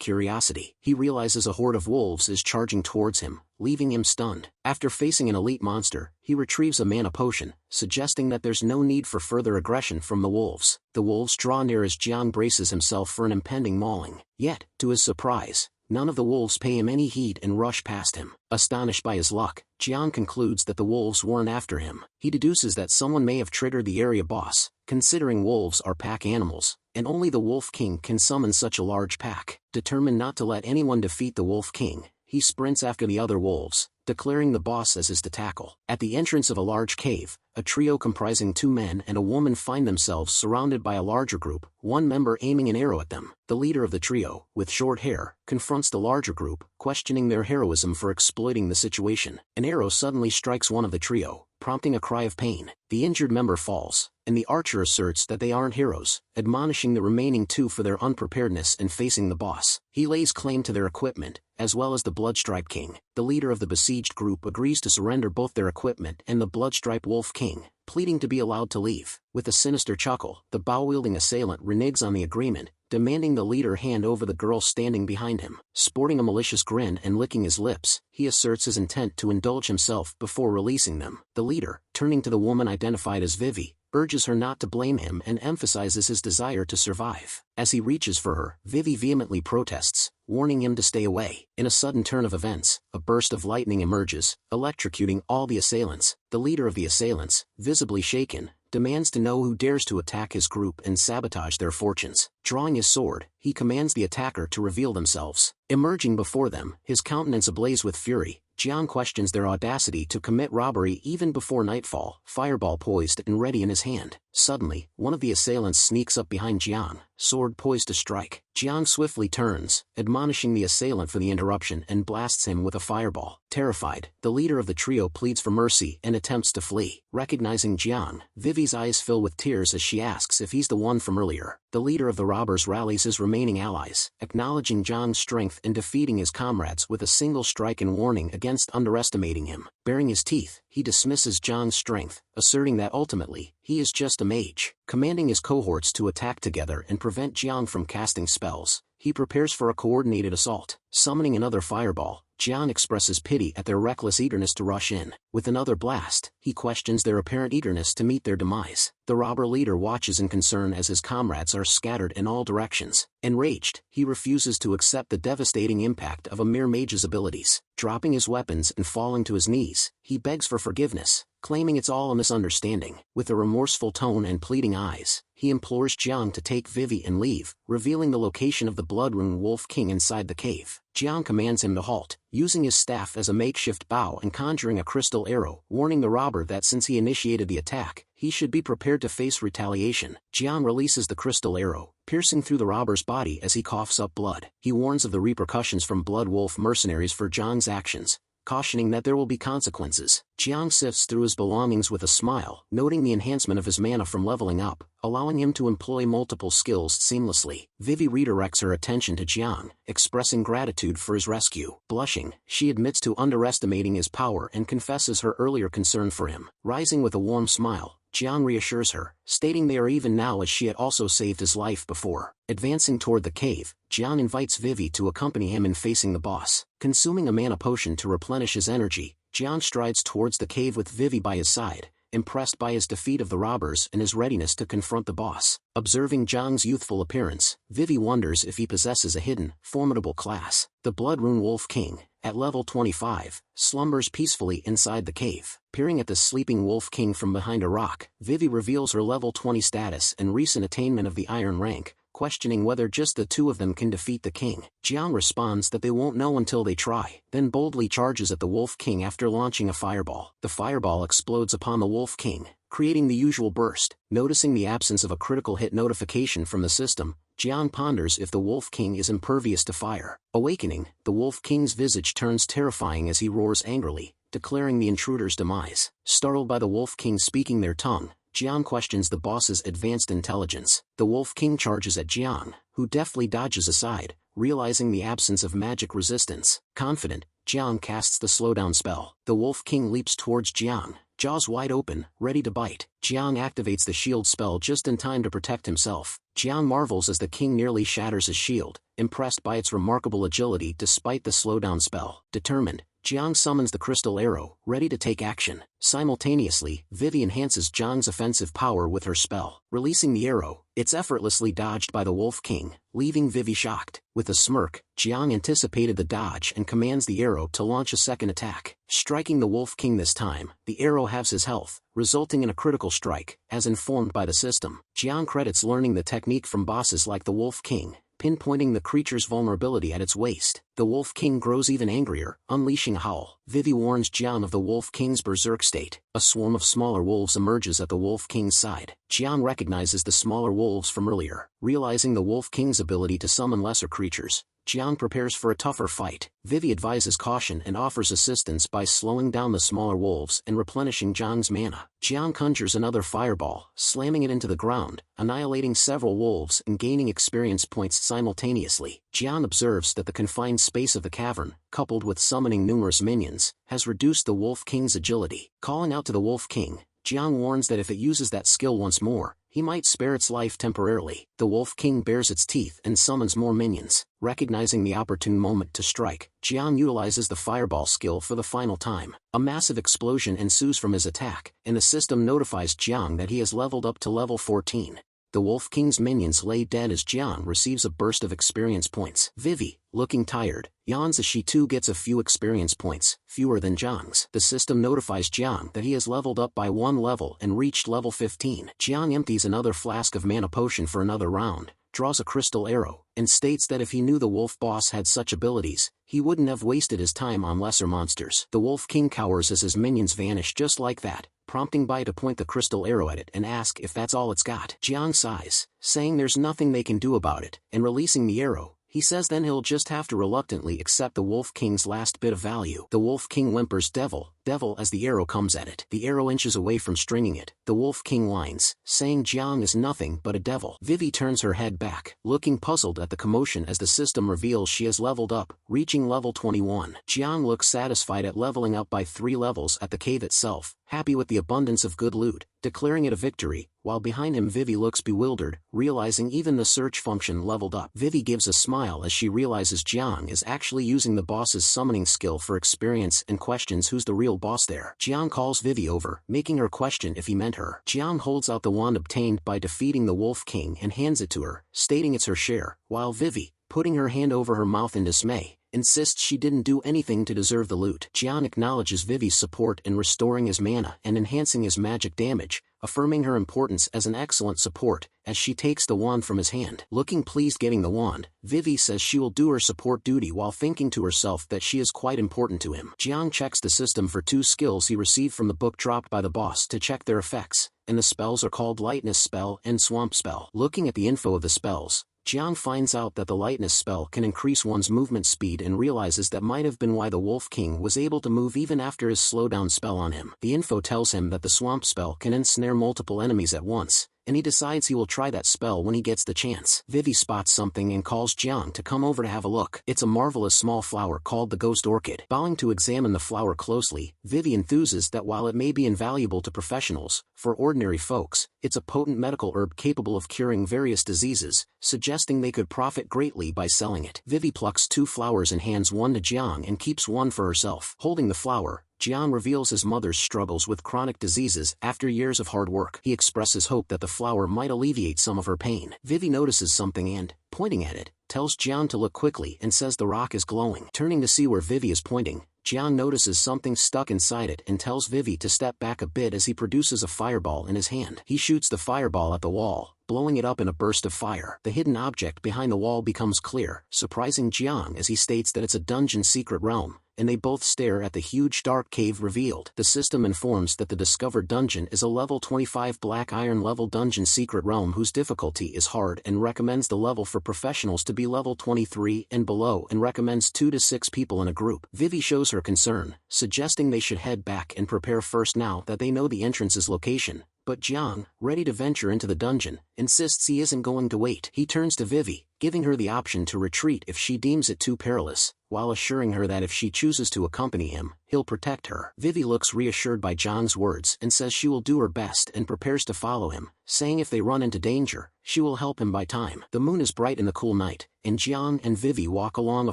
curiosity. He realizes a horde of wolves is charging towards him, leaving him stunned. After facing an elite monster, he retrieves a mana potion, suggesting that there's no need for further aggression from the wolves. The wolves draw near as Jiang braces himself for an impending mauling. Yet, to his surprise, none of the wolves pay him any heed and rush past him. Astonished by his luck, Jiang concludes that the wolves weren't after him. He deduces that someone may have triggered the area boss, considering wolves are pack animals, and only the Wolf King can summon such a large pack. Determined not to let anyone defeat the Wolf King, he sprints after the other wolves, declaring the boss as his to tackle. At the entrance of a large cave, a trio comprising 2 men and a woman find themselves surrounded by a larger group, one member aiming an arrow at them. The leader of the trio, with short hair, confronts the larger group, questioning their heroism for exploiting the situation. An arrow suddenly strikes one of the trio, prompting a cry of pain. The injured member falls, and the archer asserts that they aren't heroes, admonishing the remaining 2 for their unpreparedness in facing the boss. He lays claim to their equipment, as well as the Bloodstripe King. The leader of the besieged group agrees to surrender both their equipment and the Bloodstripe Wolf King, pleading to be allowed to leave. With a sinister chuckle, the bow-wielding assailant reneges on the agreement, demanding the leader hand over the girl standing behind him. Sporting a malicious grin and licking his lips, he asserts his intent to indulge himself before releasing them. The leader, turning to the woman identified as Vivi, urges her not to blame him and emphasizes his desire to survive. As he reaches for her, Vivi vehemently protests, warning him to stay away. In a sudden turn of events, a burst of lightning emerges, electrocuting all the assailants. The leader of the assailants, visibly shaken, demands to know who dares to attack his group and sabotage their fortunes. Drawing his sword, he commands the attacker to reveal themselves. Emerging before them, his countenance ablaze with fury, Jiang questions their audacity to commit robbery even before nightfall, fireball poised and ready in his hand. Suddenly, one of the assailants sneaks up behind Jiang, sword poised to strike. Jiang swiftly turns, admonishing the assailant for the interruption and blasts him with a fireball. Terrified, the leader of the trio pleads for mercy and attempts to flee. Recognizing Jiang, Vivi's eyes fill with tears as she asks if he's the one from earlier. The leader of the robbers rallies his remaining allies, acknowledging Jiang's strength in defeating his comrades with a single strike and warning against underestimating him. Baring his teeth, he dismisses Jiang's strength, asserting that ultimately, he is just a mage. Commanding his cohorts to attack together and prevent Jiang from casting spells, he prepares for a coordinated assault. Summoning another fireball, Jiang expresses pity at their reckless eagerness to rush in. With another blast, he questions their apparent eagerness to meet their demise. The robber leader watches in concern as his comrades are scattered in all directions. Enraged, he refuses to accept the devastating impact of a mere mage's abilities. Dropping his weapons and falling to his knees, he begs for forgiveness, claiming it's all a misunderstanding. With a remorseful tone and pleading eyes, he implores Jiang to take Vivi and leave, revealing the location of the Bloodrune Wolf King inside the cave. Jiang commands him to halt, using his staff as a makeshift bow and conjuring a crystal arrow, warning the robber that since he initiated the attack, he should be prepared to face retaliation. Jiang releases the crystal arrow, piercing through the robber's body as he coughs up blood. He warns of the repercussions from Blood Wolf mercenaries for Jiang's actions, cautioning that there will be consequences. Jiang sifts through his belongings with a smile, noting the enhancement of his mana from leveling up, allowing him to employ multiple skills seamlessly. Vivi redirects her attention to Jiang, expressing gratitude for his rescue. Blushing, she admits to underestimating his power and confesses her earlier concern for him. Rising with a warm smile, Jiang reassures her, stating they are even now as she had also saved his life before. Advancing toward the cave, Jiang invites Vivi to accompany him in facing the boss. Consuming a mana potion to replenish his energy, Jiang strides towards the cave with Vivi by his side, impressed by his defeat of the robbers and his readiness to confront the boss. Observing Jiang's youthful appearance, Vivi wonders if he possesses a hidden, formidable class. The Bloodrune Wolf King, at level 25, slumbers peacefully inside the cave. Peering at the sleeping Wolf King from behind a rock, Vivi reveals her level 20 status and recent attainment of the Iron rank, questioning whether just the 2 of them can defeat the king. Jiang responds that they won't know until they try, then boldly charges at the Wolf King after launching a fireball. The fireball explodes upon the Wolf King, creating the usual burst. Noticing the absence of a critical hit notification from the system, Jiang ponders if the Wolf King is impervious to fire. Awakening, the Wolf King's visage turns terrifying as he roars angrily, declaring the intruder's demise. Startled by the Wolf King speaking their tongue, Jiang questions the boss's advanced intelligence. The Wolf King charges at Jiang, who deftly dodges aside, realizing the absence of magic resistance. Confident, Jiang casts the slowdown spell. The Wolf King leaps towards Jiang, jaws wide open, ready to bite. Jiang activates the shield spell just in time to protect himself. Jiang marvels as the king nearly shatters his shield, impressed by its remarkable agility despite the slowdown spell. Determined, Jiang summons the crystal arrow, ready to take action. Simultaneously, Vivi enhances Jiang's offensive power with her spell. Releasing the arrow, it's effortlessly dodged by the Wolf King, leaving Vivi shocked. With a smirk, Jiang anticipated the dodge and commands the arrow to launch a second attack. Striking the Wolf King this time, the arrow halves his health, resulting in a critical strike, as informed by the system. Jiang credits learning the technique from bosses like the Wolf King, pinpointing the creature's vulnerability at its waist. The Wolf King grows even angrier, unleashing a howl. Vivi warns Jiang of the Wolf King's berserk state. A swarm of smaller wolves emerges at the Wolf King's side. Jiang recognizes the smaller wolves from earlier. Realizing the Wolf King's ability to summon lesser creatures, Jiang prepares for a tougher fight. Vivi advises caution and offers assistance by slowing down the smaller wolves and replenishing Jiang's mana. Jiang conjures another fireball, slamming it into the ground, annihilating several wolves and gaining experience points simultaneously. Jiang observes that the confined space of the cavern, coupled with summoning numerous minions, has reduced the Wolf King's agility. Calling out to the Wolf King, Jiang warns that if it uses that skill once more, he might spare its life temporarily. The Wolf King bares its teeth and summons more minions. Recognizing the opportune moment to strike, Jiang utilizes the fireball skill for the final time. A massive explosion ensues from his attack, and the system notifies Jiang that he has leveled up to level 14. The Wolf King's minions lay dead as Jiang receives a burst of experience points. Vivi, looking tired, yawns as she too gets a few experience points, fewer than Jiang's. The system notifies Jiang that he has leveled up by 1 level and reached level 15. Jiang empties another flask of mana potion for another round, draws a crystal arrow, and states that if he knew the wolf boss had such abilities, he wouldn't have wasted his time on lesser monsters. The Wolf King cowers as his minions vanish just like that, prompting Bai to point the crystal arrow at it and ask if that's all it's got. Jiang sighs, saying there's nothing they can do about it, and releasing the arrow, he says then he'll just have to reluctantly accept the Wolf King's last bit of value. The Wolf King whimpers devil, devil as the arrow comes at it. The arrow inches away from stringing it. The Wolf King whines, saying Jiang is nothing but a devil. Vivi turns her head back, looking puzzled at the commotion as the system reveals she has leveled up, reaching level 21. Jiang looks satisfied at leveling up by 3 levels at the cave itself, happy with the abundance of good loot, declaring it a victory, while behind him Vivi looks bewildered, realizing even the search function leveled up. Vivi gives a smile as she realizes Jiang is actually using the boss's summoning skill for experience and questions who's the real boss there. Jiang calls Vivi over, making her question if he meant her. Jiang holds out the wand obtained by defeating the Wolf King and hands it to her, stating it's her share, while Vivi, putting her hand over her mouth in dismay, insists she didn't do anything to deserve the loot. Jiang acknowledges Vivi's support in restoring his mana and enhancing his magic damage, affirming her importance as an excellent support, as she takes the wand from his hand. Looking pleased getting the wand, Vivi says she will do her support duty while thinking to herself that she is quite important to him. Jiang checks the system for 2 skills he received from the book dropped by the boss to check their effects, and the spells are called Lightness Spell and Swamp Spell. Looking at the info of the spells, Jiang finds out that the lightness spell can increase one's movement speed and realizes that might have been why the Wolf King was able to move even after his slowdown spell on him. The info tells him that the swamp spell can ensnare multiple enemies at once, and he decides he will try that spell when he gets the chance. Vivi spots something and calls Jiang to come over to have a look. It's a marvelous small flower called the Ghost Orchid. Bowing to examine the flower closely, Vivi enthuses that while it may be invaluable to professionals, for ordinary folks, it's a potent medical herb capable of curing various diseases, suggesting they could profit greatly by selling it. Vivi plucks 2 flowers and hands one to Jiang and keeps one for herself. Holding the flower, Jiang reveals his mother's struggles with chronic diseases after years of hard work. He expresses hope that the flower might alleviate some of her pain. Vivi notices something and, pointing at it, tells Jiang to look quickly and says the rock is glowing. Turning to see where Vivi is pointing, Jiang notices something stuck inside it and tells Vivi to step back a bit as he produces a fireball in his hand. He shoots the fireball at the wall, blowing it up in a burst of fire. The hidden object behind the wall becomes clear, surprising Jiang as he states that it's a dungeon secret realm, and they both stare at the huge dark cave revealed. The system informs that the discovered dungeon is a level 25 black iron level dungeon secret realm whose difficulty is hard and recommends the level for professionals to be level 23 and below and recommends 2 to 6 people in a group. Vivi shows her concern, suggesting they should head back and prepare first now that they know the entrance's location. But Jiang, ready to venture into the dungeon, insists he isn't going to wait. He turns to Vivi, giving her the option to retreat if she deems it too perilous, while assuring her that if she chooses to accompany him, he'll protect her. Vivi looks reassured by Jiang's words and says she will do her best and prepares to follow him, saying if they run into danger, she will help him buy time. The moon is bright in the cool night, and Jiang and Vivi walk along a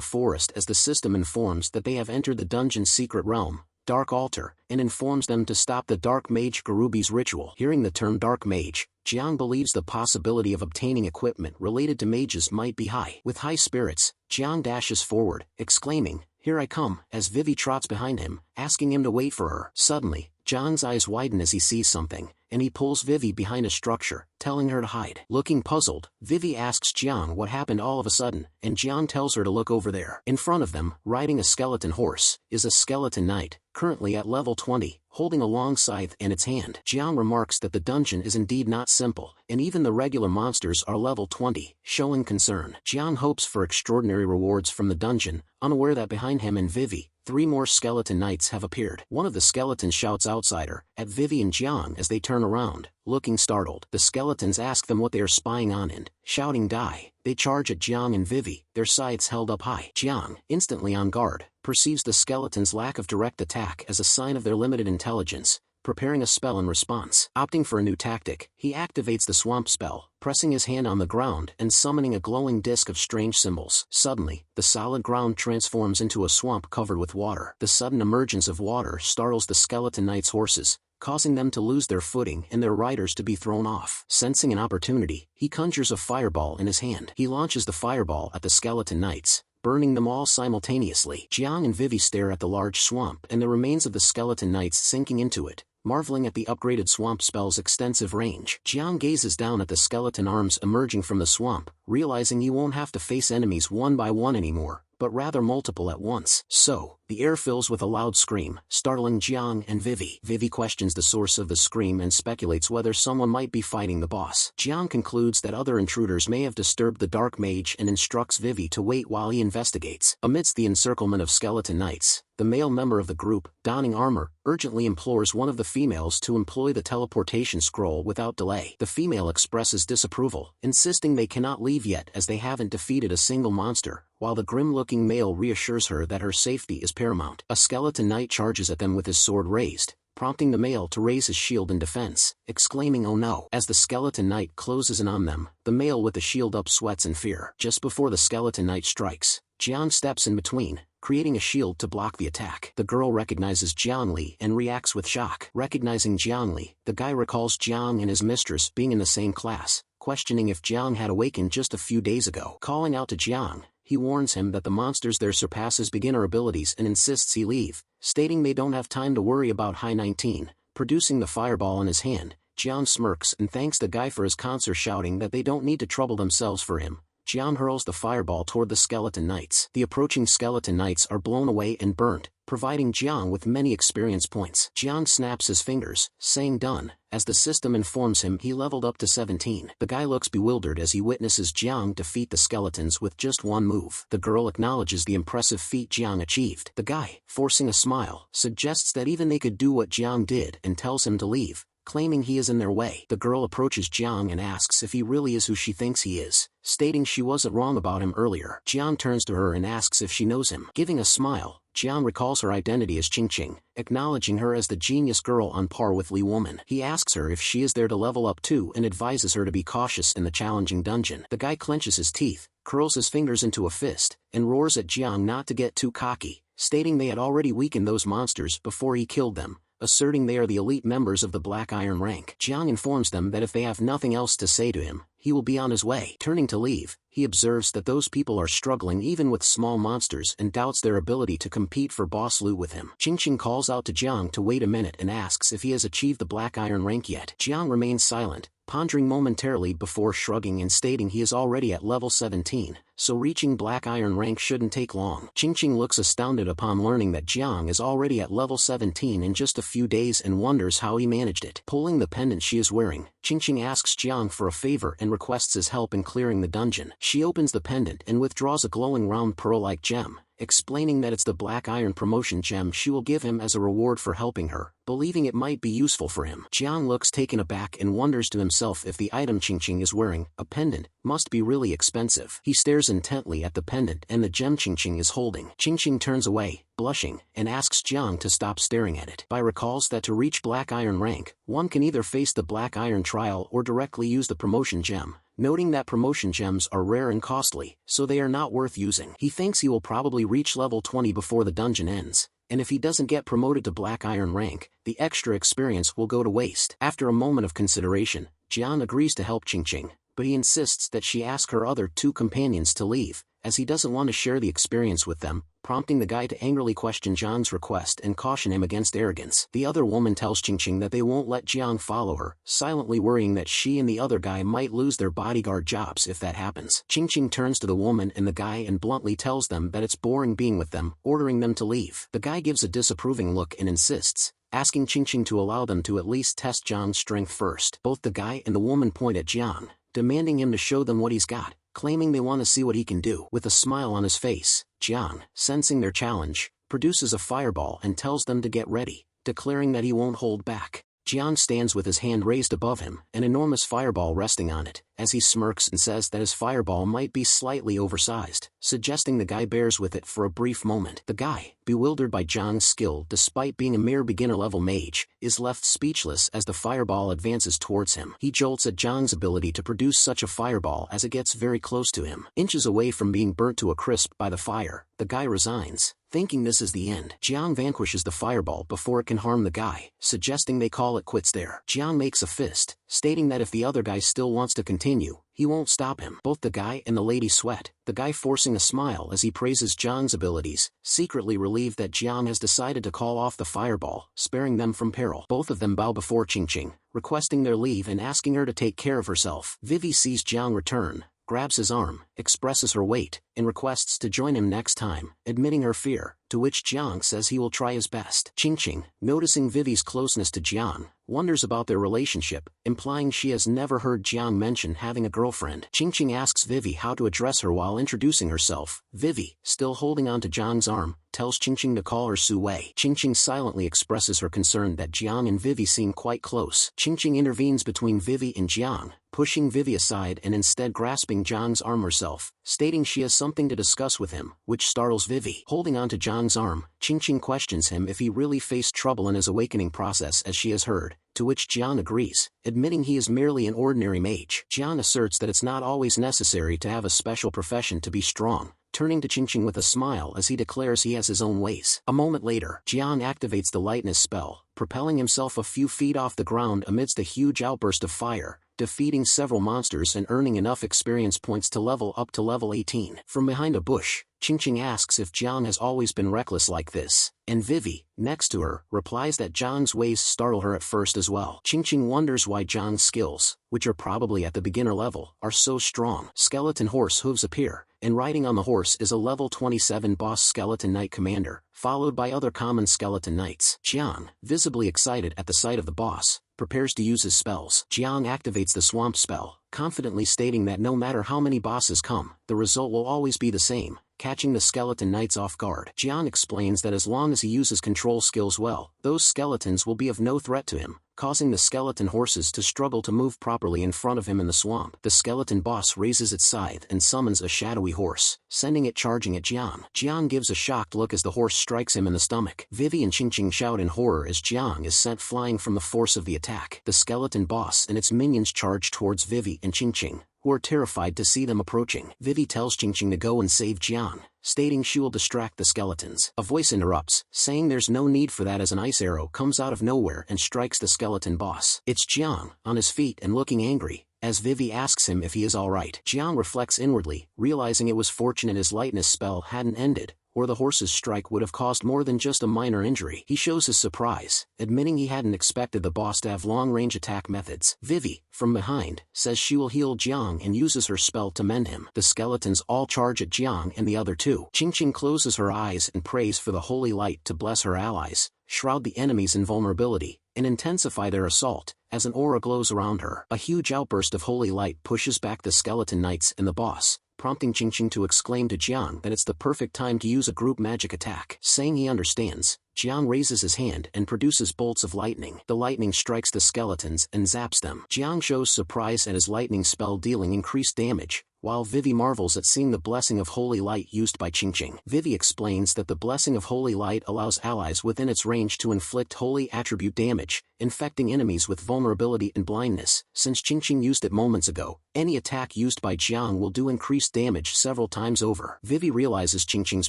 forest as the system informs that they have entered the dungeon's secret realm, Dark Altar, and informs them to stop the Dark Mage Garubi's ritual. Hearing the term Dark Mage, Jiang believes the possibility of obtaining equipment related to mages might be high. With high spirits, Jiang dashes forward, exclaiming, "Here I come," as Vivi trots behind him, asking him to wait for her. Suddenly, Jiang's eyes widen as he sees something, and he pulls Vivi behind a structure, telling her to hide. Looking puzzled, Vivi asks Jiang what happened all of a sudden, and Jiang tells her to look over there. In front of them, riding a skeleton horse, is a skeleton knight, currently at level 20, holding a long scythe in its hand. Jiang remarks that the dungeon is indeed not simple, and even the regular monsters are level 20, showing concern. Jiang hopes for extraordinary rewards from the dungeon, unaware that behind him and Vivi, 3 more skeleton knights have appeared. One of the skeletons shouts outsider at Vivi and Jiang as they turn around, looking startled. The skeletons ask them what they are spying on and, shouting die, they charge at Jiang and Vivi, their scythes held up high. Jiang, instantly on guard, perceives the skeletons' lack of direct attack as a sign of their limited intelligence, preparing a spell in response. Opting for a new tactic, he activates the swamp spell, pressing his hand on the ground and summoning a glowing disc of strange symbols. Suddenly, the solid ground transforms into a swamp covered with water. The sudden emergence of water startles the skeleton knights' horses, causing them to lose their footing and their riders to be thrown off. Sensing an opportunity, he conjures a fireball in his hand. He launches the fireball at the skeleton knights, burning them all simultaneously. Jiang and Vivi stare at the large swamp and the remains of the skeleton knights sinking into it, marveling at the upgraded swamp spell's extensive range. Jiang gazes down at the skeleton arms emerging from the swamp, realizing he won't have to face enemies one by one anymore, but rather multiple at once. So, the air fills with a loud scream, startling Jiang and Vivi. Vivi questions the source of the scream and speculates whether someone might be fighting the boss. Jiang concludes that other intruders may have disturbed the Dark Mage and instructs Vivi to wait while he investigates. Amidst the encirclement of skeleton knights, the male member of the group, donning armor, urgently implores one of the females to employ the teleportation scroll without delay. The female expresses disapproval, insisting they cannot leave yet as they haven't defeated a single monster, while the grim-looking male reassures her that her safety is paramount. A skeleton knight charges at them with his sword raised, prompting the male to raise his shield in defense, exclaiming "Oh no!" As the skeleton knight closes in on them, the male with the shield up sweats in fear. Just before the skeleton knight strikes, Jiang steps in between, creating a shield to block the attack. The girl recognizes Jiang Li and reacts with shock. Recognizing Jiang Li, the guy recalls Jiang and his mistress being in the same class, questioning if Jiang had awakened just a few days ago. Calling out to Jiang, he warns him that the monsters there surpass his beginner abilities and insists he leave, stating they don't have time to worry about high 19. Producing the fireball in his hand, Jiang smirks and thanks the guy for his concert, shouting that they don't need to trouble themselves for him. Jiang hurls the fireball toward the skeleton knights. The approaching skeleton knights are blown away and burnt, providing Jiang with many experience points. Jiang snaps his fingers, saying done, as the system informs him he leveled up to 17. The guy looks bewildered as he witnesses Jiang defeat the skeletons with just one move. The girl acknowledges the impressive feat Jiang achieved. The guy, forcing a smile, suggests that even they could do what Jiang did and tells him to leave, claiming he is in their way. The girl approaches Jiang and asks if he really is who she thinks he is, stating she wasn't wrong about him earlier. Jiang turns to her and asks if she knows him. Giving a smile, Jiang recalls her identity as Qing Qing, acknowledging her as the genius girl on par with Li Woman. He asks her if she is there to level up too and advises her to be cautious in the challenging dungeon. The guy clenches his teeth, curls his fingers into a fist, and roars at Jiang not to get too cocky, stating they had already weakened those monsters before he killed them, asserting they are the elite members of the Black Iron rank. Jiang informs them that if they have nothing else to say to him, he will be on his way. Turning to leave, he observes that those people are struggling even with small monsters and doubts their ability to compete for boss loot with him. Qing Qing calls out to Jiang to wait a minute and asks if he has achieved the Black Iron rank yet. Jiang remains silent, pondering momentarily before shrugging and stating he is already at level 17, so reaching Black Iron rank shouldn't take long. Qingqing looks astounded upon learning that Jiang is already at level 17 in just a few days and wonders how he managed it. Pulling the pendant she is wearing, Qingqing asks Jiang for a favor and requests his help in clearing the dungeon. She opens the pendant and withdraws a glowing round pearl-like gem, explaining that it's the Black Iron promotion gem she will give him as a reward for helping her, believing it might be useful for him. Jiang looks taken aback and wonders to himself if the item Qingqing is wearing, a pendant, must be really expensive. He stares intently at the pendant and the gem Qingqing is holding. Qingqing turns away, blushing, and asks Jiang to stop staring at it. Bai recalls that to reach Black Iron rank, one can either face the Black Iron trial or directly use the promotion gem, noting that promotion gems are rare and costly, so they are not worth using. He thinks he will probably reach level 20 before the dungeon ends, and if he doesn't get promoted to Black Iron rank, the extra experience will go to waste. After a moment of consideration, Jiang agrees to help Qingqing, but he insists that she ask her other two companions to leave, as he doesn't want to share the experience with them, prompting the guy to angrily question Jiang's request and caution him against arrogance. The other woman tells Qingqing that they won't let Jiang follow her, silently worrying that she and the other guy might lose their bodyguard jobs if that happens. Qingqing turns to the woman and the guy and bluntly tells them that it's boring being with them, ordering them to leave. The guy gives a disapproving look and insists, asking Qingqing to allow them to at least test Jiang's strength first. Both the guy and the woman point at Jiang, demanding him to show them what he's got, claiming they want to see what he can do. With a smile on his face, Jiang, sensing their challenge, produces a fireball and tells them to get ready, declaring that he won't hold back. Jiang stands with his hand raised above him, an enormous fireball resting on it, as he smirks and says that his fireball might be slightly oversized, suggesting the guy bears with it for a brief moment. The guy, bewildered by Jiang's skill despite being a mere beginner-level mage, is left speechless as the fireball advances towards him. He jolts at Jiang's ability to produce such a fireball as it gets very close to him. Inches away from being burnt to a crisp by the fire, the guy resigns, thinking this is the end. Jiang vanquishes the fireball before it can harm the guy, suggesting they call it quits there. Jiang makes a fist, stating that if the other guy still wants to continue, he won't stop him. Both the guy and the lady sweat, the guy forcing a smile as he praises Jiang's abilities, secretly relieved that Jiang has decided to call off the fireball, sparing them from peril. Both of them bow before Qingqing, requesting their leave and asking her to take care of herself. Vivi sees Jiang return, grabs his arm, expresses her weight, and requests to join him next time, admitting her fear, to which Jiang says he will try his best. Qingqing, noticing Vivi's closeness to Jiang, wonders about their relationship, implying she has never heard Jiang mention having a girlfriend. Qingqing asks Vivi how to address her while introducing herself. Vivi, still holding on to Jiang's arm, tells Qingqing to call her Su Wei. Qingqing silently expresses her concern that Jiang and Vivi seem quite close. Qingqing intervenes between Vivi and Jiang, pushing Vivi aside and instead grasping Jiang's arm herself, stating she has something to discuss with him, which startles Vivi. Holding on to Jiang's arm, Qingqing questions him if he really faced trouble in his awakening process as she has heard, to which Jiang agrees, admitting he is merely an ordinary mage. Jiang asserts that it's not always necessary to have a special profession to be strong, turning to Qingqing with a smile as he declares he has his own ways. A moment later, Jiang activates the lightness spell, propelling himself a few feet off the ground amidst a huge outburst of fire, defeating several monsters and earning enough experience points to level up to level 18. From behind a bush, Qingqing asks if Jiang has always been reckless like this, and Vivi, next to her, replies that Jiang's ways startle her at first as well. Qingqing wonders why Jiang's skills, which are probably at the beginner level, are so strong. Skeleton horse hooves appear, and riding on the horse is a level 27 boss skeleton knight commander, followed by other common skeleton knights. Jiang, visibly excited at the sight of the boss, prepares to use his spells. Jiang activates the swamp spell, confidently stating that no matter how many bosses come, the result will always be the same, catching the skeleton knights off guard. Jiang explains that as long as he uses control skills well, those skeletons will be of no threat to him, causing the skeleton horses to struggle to move properly in front of him in the swamp. The skeleton boss raises its scythe and summons a shadowy horse, sending it charging at Jiang. Jiang gives a shocked look as the horse strikes him in the stomach. Vivi and Qingqing shout in horror as Jiang is sent flying from the force of the attack. The skeleton boss and its minions charge towards Vivi and Qingqing, who are terrified to see them approaching. Vivi tells Qingqing to go and save Jiang, stating she will distract the skeletons. A voice interrupts, saying there's no need for that as an ice arrow comes out of nowhere and strikes the skeleton boss. It's Jiang, on his feet and looking angry, as Vivi asks him if he is alright. Jiang reflects inwardly, realizing it was fortunate his lightness spell hadn't ended, or the horse's strike would have caused more than just a minor injury. He shows his surprise, admitting he hadn't expected the boss to have long-range attack methods. Vivi, from behind, says she will heal Jiang and uses her spell to mend him. The skeletons all charge at Jiang and the other two. Qingqing closes her eyes and prays for the holy light to bless her allies, shroud the enemy's invulnerability, and intensify their assault. As an aura glows around her, a huge outburst of holy light pushes back the skeleton knights and the boss, prompting Qingqing to exclaim to Jiang that it's the perfect time to use a group magic attack. Saying he understands, Jiang raises his hand and produces bolts of lightning. The lightning strikes the skeletons and zaps them. Jiang shows surprise at his lightning spell dealing increased damage, while Vivi marvels at seeing the blessing of holy light used by Qingqing. Vivi explains that the blessing of holy light allows allies within its range to inflict holy attribute damage, infecting enemies with vulnerability and blindness. Since Qingqing used it moments ago, any attack used by Jiang will do increased damage several times over. Vivi realizes Qingqing's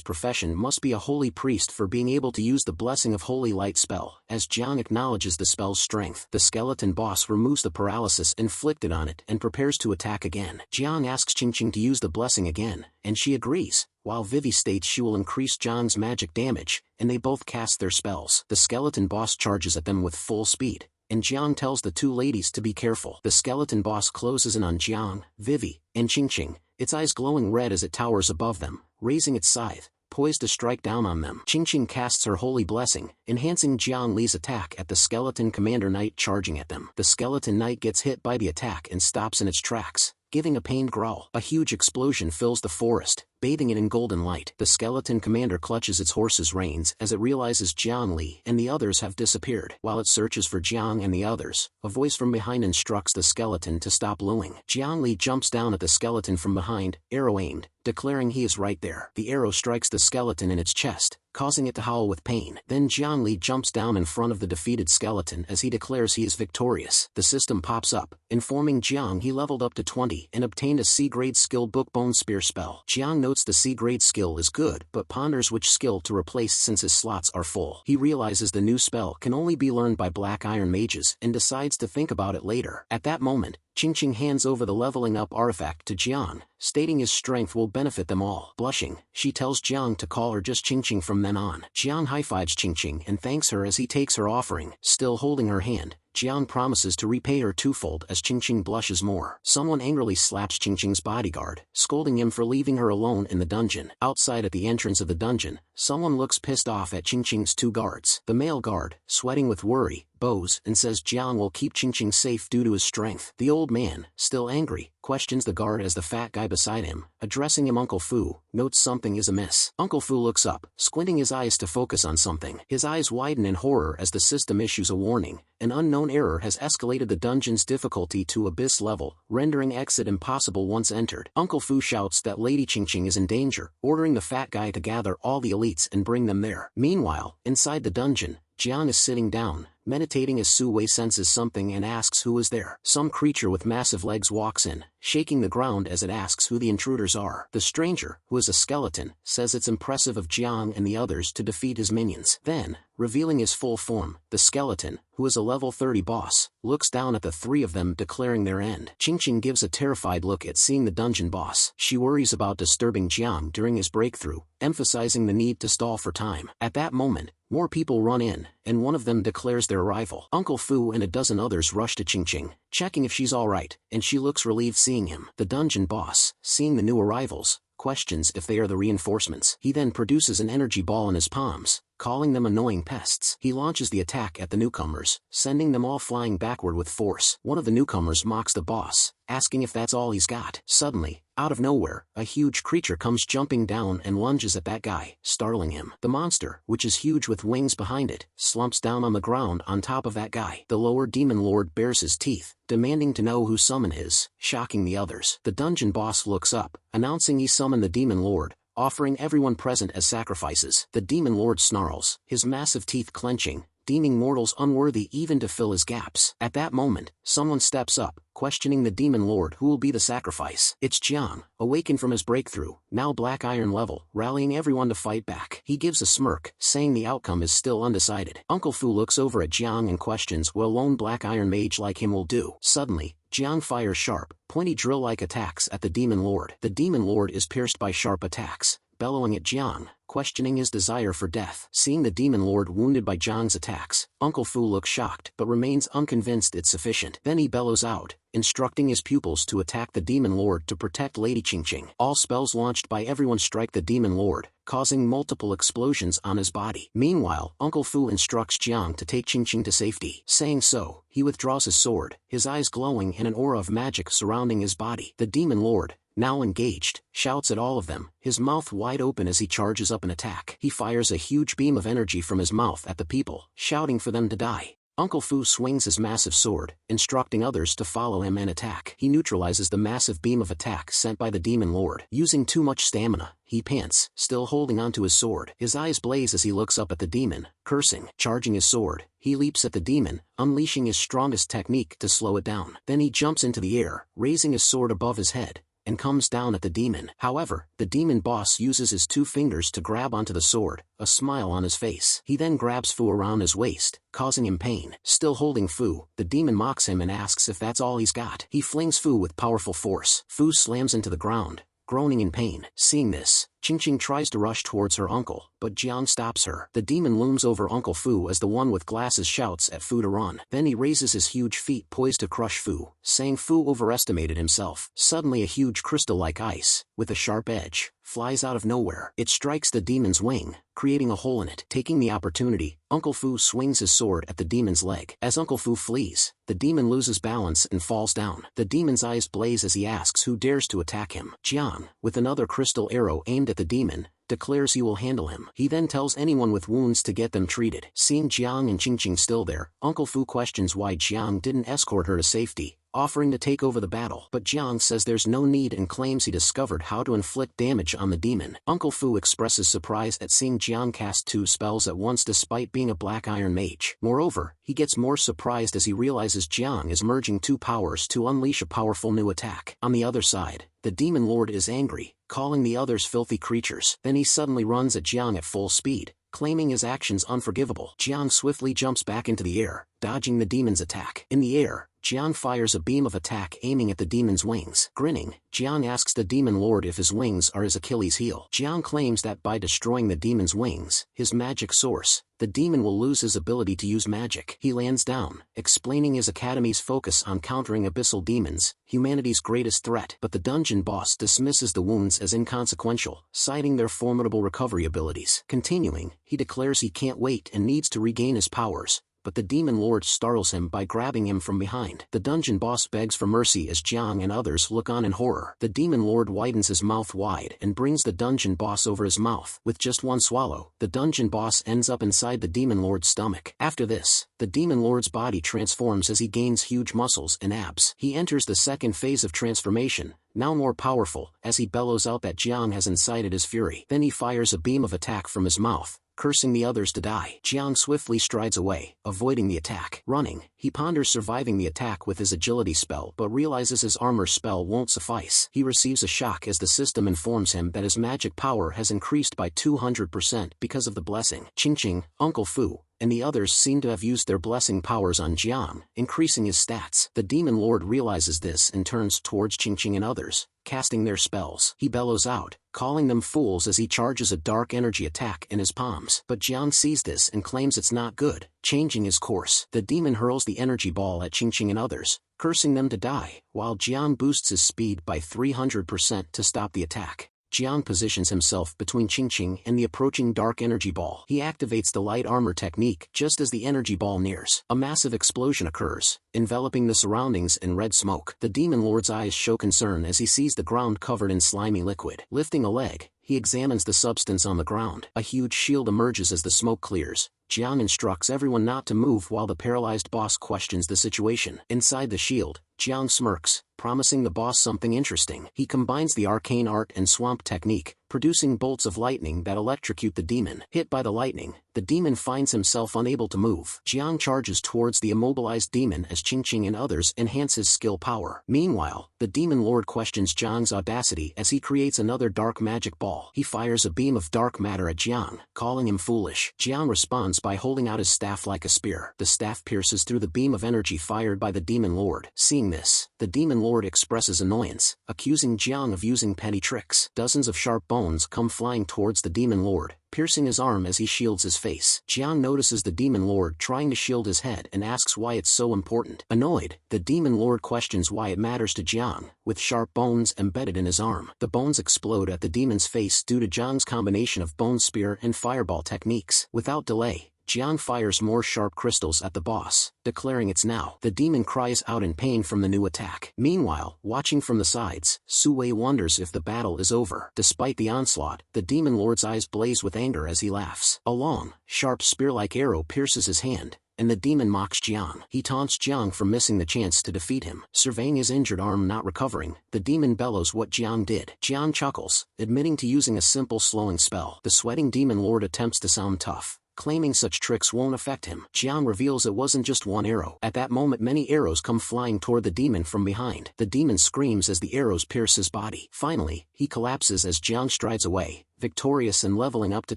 profession must be a holy priest for being able to use the blessing of holy light spell. As Jiang acknowledges the spell's strength, the skeleton boss removes the paralysis inflicted on it and prepares to attack again. Jiang asks Qingqing to use the blessing again, and she agrees, while Vivi states she will increase Jiang's magic damage, and they both cast their spells. The skeleton boss charges at them with full speed, and Jiang tells the two ladies to be careful. The skeleton boss closes in on Jiang, Vivi, and Qingqing, its eyes glowing red as it towers above them, raising its scythe, poised to strike down on them. Qingqing casts her holy blessing, enhancing Jiang Li's attack at the skeleton commander knight charging at them. The skeleton knight gets hit by the attack and stops in its tracks, giving a pained growl. A huge explosion fills the forest, bathing it in golden light. The skeleton commander clutches its horse's reins as it realizes Jiang Li and the others have disappeared. While it searches for Jiang and the others, a voice from behind instructs the skeleton to stop looing. Jiang Li jumps down at the skeleton from behind, arrow aimed, declaring he is right there. The arrow strikes the skeleton in its chest, causing it to howl with pain. Then Jiang Li jumps down in front of the defeated skeleton as he declares he is victorious. The system pops up, informing Jiang he leveled up to 20 and obtained a C-grade skill book Bone Spear spell. Jiang knows the C-grade skill is good but ponders which skill to replace since his slots are full. He realizes the new spell can only be learned by Black Iron mages and decides to think about it later. At that moment, Qingqing hands over the leveling up artifact to Jiang, stating his strength will benefit them all. Blushing, she tells Jiang to call her just Qingqing from then on. Jiang high-fives Qingqing and thanks her as he takes her offering. Still holding her hand, Jiang promises to repay her twofold as Qingqing blushes more. Someone angrily slaps Qingqing's bodyguard, scolding him for leaving her alone in the dungeon. Outside at the entrance of the dungeon, someone looks pissed off at Qingqing's two guards. The male guard, sweating with worry, bows and says Jiang will keep Qingqing safe due to his strength. The old man, still angry, questions the guard as the fat guy beside him, addressing him Uncle Fu, notes something is amiss. Uncle Fu looks up, squinting his eyes to focus on something. His eyes widen in horror as the system issues a warning. An unknown error has escalated the dungeon's difficulty to abyss level, rendering exit impossible once entered. Uncle Fu shouts that Lady Qingqing is in danger, ordering the fat guy to gather all the elites and bring them there. Meanwhile, inside the dungeon, Jiang is sitting down, meditating as Su Wei senses something and asks who is there. Some creature with massive legs walks in, shaking the ground as it asks who the intruders are. The stranger, who is a skeleton, says it's impressive of Jiang and the others to defeat his minions. Then, revealing his full form, the skeleton, who is a level 30 boss, looks down at the three of them declaring their end. Qingqing gives a terrified look at seeing the dungeon boss. She worries about disturbing Jiang during his breakthrough, emphasizing the need to stall for time. At that moment, more people run in, and one of them declares their arrival. Uncle Fu and a dozen others rush to Qingqing, checking if she's alright, and she looks relieved seeing him. The dungeon boss, seeing the new arrivals, questions if they are the reinforcements. He then produces an energy ball in his palms, calling them annoying pests. He launches the attack at the newcomers, sending them all flying backward with force. One of the newcomers mocks the boss, asking if that's all he's got. Suddenly, out of nowhere, a huge creature comes jumping down and lunges at that guy, startling him. The monster, which is huge with wings behind it, slumps down on the ground on top of that guy. The lower demon lord bares his teeth, demanding to know who summoned his, shocking the others. The dungeon boss looks up, announcing he summoned the demon lord, offering everyone present as sacrifices. The demon lord snarls, his massive teeth clenching, deeming mortals unworthy even to fill his gaps. At that moment, someone steps up, questioning the demon lord who will be the sacrifice. It's Jiang, awakened from his breakthrough, now Black Iron level, rallying everyone to fight back. He gives a smirk, saying the outcome is still undecided. Uncle Fu looks over at Jiang and questions what a lone Black Iron mage like him will do. Suddenly, Jiang fires sharp, pointy drill-like attacks at the demon lord. The demon lord is pierced by sharp attacks, bellowing at Jiang, questioning his desire for death. Seeing the demon lord wounded by Jiang's attacks, Uncle Fu looks shocked but remains unconvinced it's sufficient. Then he bellows out, instructing his pupils to attack the demon lord to protect Lady Qingqing. All spells launched by everyone strike the demon lord, causing multiple explosions on his body. Meanwhile, Uncle Fu instructs Jiang to take Qingqing to safety. Saying so, he withdraws his sword, his eyes glowing and an aura of magic surrounding his body. The demon lord, now engaged, shouts at all of them, his mouth wide open as he charges up an attack. He fires a huge beam of energy from his mouth at the people, shouting for them to die. Uncle Fu swings his massive sword, instructing others to follow him and attack. He neutralizes the massive beam of attack sent by the demon lord. Using too much stamina, he pants, still holding onto his sword. His eyes blaze as he looks up at the demon, cursing. Charging his sword, he leaps at the demon, unleashing his strongest technique to slow it down. Then he jumps into the air, raising his sword above his head, and comes down at the demon. However, the demon boss uses his 2 fingers to grab onto the sword, a smile on his face. He then grabs Fu around his waist, causing him pain. Still holding Fu, the demon mocks him and asks if that's all he's got. He flings Fu with powerful force. Fu slams into the ground, groaning in pain. Seeing this, Qingqing tries to rush towards her uncle, but Jiang stops her. The demon looms over Uncle Fu as the one with glasses shouts at Fu to run. Then he raises his huge feet poised to crush Fu, saying Fu overestimated himself. Suddenly a huge crystal-like ice, with a sharp edge, flies out of nowhere. It strikes the demon's wing, creating a hole in it. Taking the opportunity, Uncle Fu swings his sword at the demon's leg. As Uncle Fu flees, the demon loses balance and falls down. The demon's eyes blaze as he asks who dares to attack him. Jiang, with another crystal arrow aimed at the demon, declares he will handle him. He then tells anyone with wounds to get them treated. Seeing Jiang and Qingqing still there, Uncle Fu questions why Jiang didn't escort her to safety, offering to take over the battle. But Jiang says there's no need and claims he discovered how to inflict damage on the demon. Uncle Fu expresses surprise at seeing Jiang cast 2 spells at once despite being a black iron mage. Moreover, he gets more surprised as he realizes Jiang is merging 2 powers to unleash a powerful new attack. On the other side, the demon lord is angry, calling the others filthy creatures. Then he suddenly runs at Jiang at full speed, claiming his actions unforgivable. Jiang swiftly jumps back into the air, dodging the demon's attack. In the air, Jiang fires a beam of attack aiming at the demon's wings. Grinning, Jiang asks the demon lord if his wings are his Achilles heel. Jiang claims that by destroying the demon's wings, his magic source, the demon will lose his ability to use magic. He lands down, explaining his academy's focus on countering abyssal demons, humanity's greatest threat. But the dungeon boss dismisses the wounds as inconsequential, citing their formidable recovery abilities. Continuing, he declares he can't wait and needs to regain his powers, but the demon lord startles him by grabbing him from behind. The dungeon boss begs for mercy as Jiang and others look on in horror. The demon lord widens his mouth wide and brings the dungeon boss over his mouth. With just one swallow, the dungeon boss ends up inside the demon lord's stomach. After this, the demon lord's body transforms as he gains huge muscles and abs. He enters the second phase of transformation, now more powerful, as he bellows out that Jiang has incited his fury. Then he fires a beam of attack from his mouth, cursing the others to die. Jiang swiftly strides away, avoiding the attack. Running, he ponders surviving the attack with his agility spell but realizes his armor spell won't suffice. He receives a shock as the system informs him that his magic power has increased by 200% because of the blessing. Qingqing, Uncle Fu, and the others seem to have used their blessing powers on Jiang, increasing his stats. The demon lord realizes this and turns towards Qingqing and others, casting their spells. He bellows out, calling them fools as he charges a dark energy attack in his palms. But Jiang sees this and claims it's not good, changing his course. The demon hurls the energy ball at Qingqing and others, cursing them to die, while Jiang boosts his speed by 300% to stop the attack. Jiang positions himself between Qingqing and the approaching dark energy ball. He activates the light armor technique just as the energy ball nears. A massive explosion occurs, enveloping the surroundings in red smoke. The demon lord's eyes show concern as he sees the ground covered in slimy liquid. Lifting a leg, he examines the substance on the ground. A huge shield emerges as the smoke clears. Jiang instructs everyone not to move while the paralyzed boss questions the situation. Inside the shield, Jiang smirks, promising the boss something interesting. He combines the arcane art and swamp technique, producing bolts of lightning that electrocute the demon. Hit by the lightning, the demon finds himself unable to move. Jiang charges towards the immobilized demon as Qingqing and others enhance his skill power. Meanwhile, the demon lord questions Jiang's audacity as he creates another dark magic ball. He fires a beam of dark matter at Jiang, calling him foolish. Jiang responds by holding out his staff like a spear. The staff pierces through the beam of energy fired by the demon lord. Seeing this, the demon lord expresses annoyance, accusing Jiang of using petty tricks. Dozens of sharp bones bones come flying towards the demon lord, piercing his arm as he shields his face. Jiang notices the demon lord trying to shield his head and asks why it's so important. Annoyed, the demon lord questions why it matters to Jiang, with sharp bones embedded in his arm. The bones explode at the demon's face due to Jiang's combination of bone spear and fireball techniques. Without delay, Jiang fires more sharp crystals at the boss, declaring it's now. The demon cries out in pain from the new attack. Meanwhile, watching from the sides, Su Wei wonders if the battle is over. Despite the onslaught, the demon lord's eyes blaze with anger as he laughs. A long, sharp spear-like arrow pierces his hand, and the demon mocks Jiang. He taunts Jiang for missing the chance to defeat him. Surveying his injured arm not recovering, the demon bellows what Jiang did. Jiang chuckles, admitting to using a simple slowing spell. The sweating demon lord attempts to sound tough, claiming such tricks won't affect him. Jiang reveals it wasn't just one arrow. At that moment many arrows come flying toward the demon from behind. The demon screams as the arrows pierce his body. Finally, he collapses as Jiang strides away, victorious and leveling up to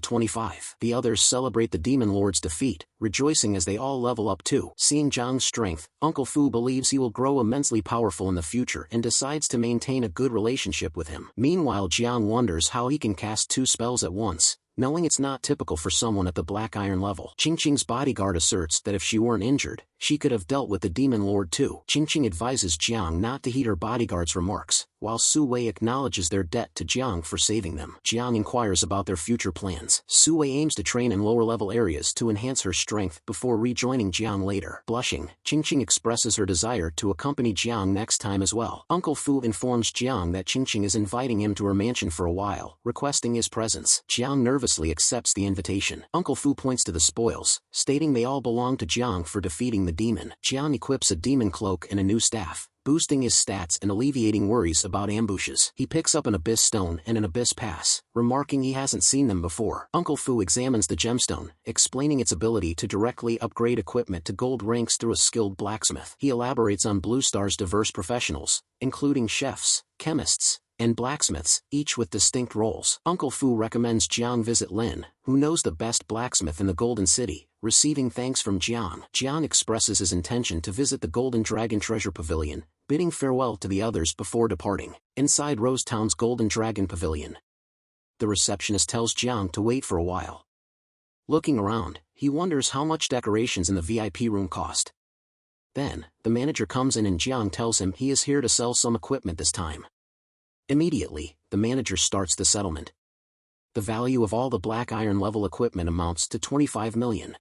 25. The others celebrate the demon lord's defeat, rejoicing as they all level up too. Seeing Jiang's strength, Uncle Fu believes he will grow immensely powerful in the future and decides to maintain a good relationship with him. Meanwhile, Jiang wonders how he can cast 2 spells at once, knowing it's not typical for someone at the Black Iron level. Qingqing's bodyguard asserts that if she weren't injured, she could have dealt with the demon lord too. Qingqing advises Jiang not to heed her bodyguard's remarks, while Su Wei acknowledges their debt to Jiang for saving them. Jiang inquires about their future plans. Su Wei aims to train in lower-level areas to enhance her strength before rejoining Jiang later. Blushing, Qingqing expresses her desire to accompany Jiang next time as well. Uncle Fu informs Jiang that Qingqing is inviting him to her mansion for a while, requesting his presence. Jiang nervously accepts the invitation. Uncle Fu points to the spoils, stating they all belong to Jiang for defeating the demon. Jiang equips a demon cloak and a new staff, boosting his stats and alleviating worries about ambushes. He picks up an abyss stone and an abyss pass, remarking he hasn't seen them before. Uncle Fu examines the gemstone, explaining its ability to directly upgrade equipment to gold ranks through a skilled blacksmith. He elaborates on Blue Star's diverse professionals, including chefs, chemists, and blacksmiths, each with distinct roles. Uncle Fu recommends Jiang visit Lin, who knows the best blacksmith in the Golden City, receiving thanks from Jiang. Jiang expresses his intention to visit the Golden Dragon Treasure Pavilion, bidding farewell to the others before departing. Inside Rose Town's Golden Dragon Pavilion, the receptionist tells Jiang to wait for a while. Looking around, he wonders how much decorations in the VIP room cost. Then, the manager comes in and Jiang tells him he is here to sell some equipment this time. Immediately, the manager starts the settlement. The value of all the Black Iron level equipment amounts to 25 million.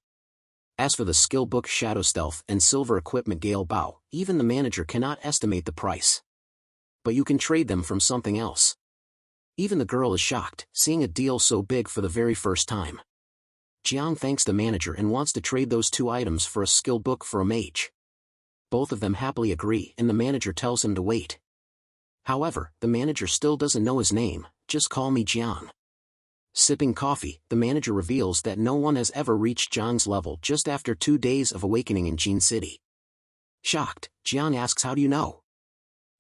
As for the skill book Shadow Stealth and silver equipment Gale Bao, even the manager cannot estimate the price. But you can trade them from something else. Even the girl is shocked, seeing a deal so big for the very first time. Jiang thanks the manager and wants to trade those 2 items for a skill book for a mage. Both of them happily agree and the manager tells him to wait. However, the manager still doesn't know his name, just call me Jiang. Sipping coffee, the manager reveals that no one has ever reached Jiang's level just after 2 days of awakening in Jin City. Shocked, Jiang asks how do you know?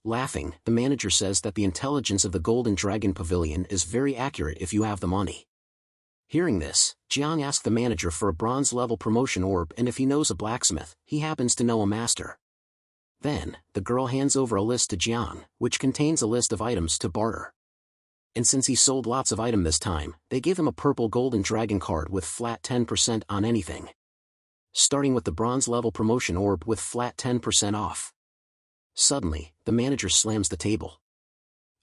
Laughing, the manager says that the intelligence of the Golden Dragon Pavilion is very accurate if you have the money. Hearing this, Jiang asks the manager for a bronze-level promotion orb and if he knows a blacksmith, he happens to know a master. Then, the girl hands over a list to Jiang, which contains a list of items to barter. And since he sold lots of items this time, they give him a purple Golden Dragon card with flat 10% on anything. Starting with the bronze-level promotion orb with flat 10% off. Suddenly, the manager slams the table.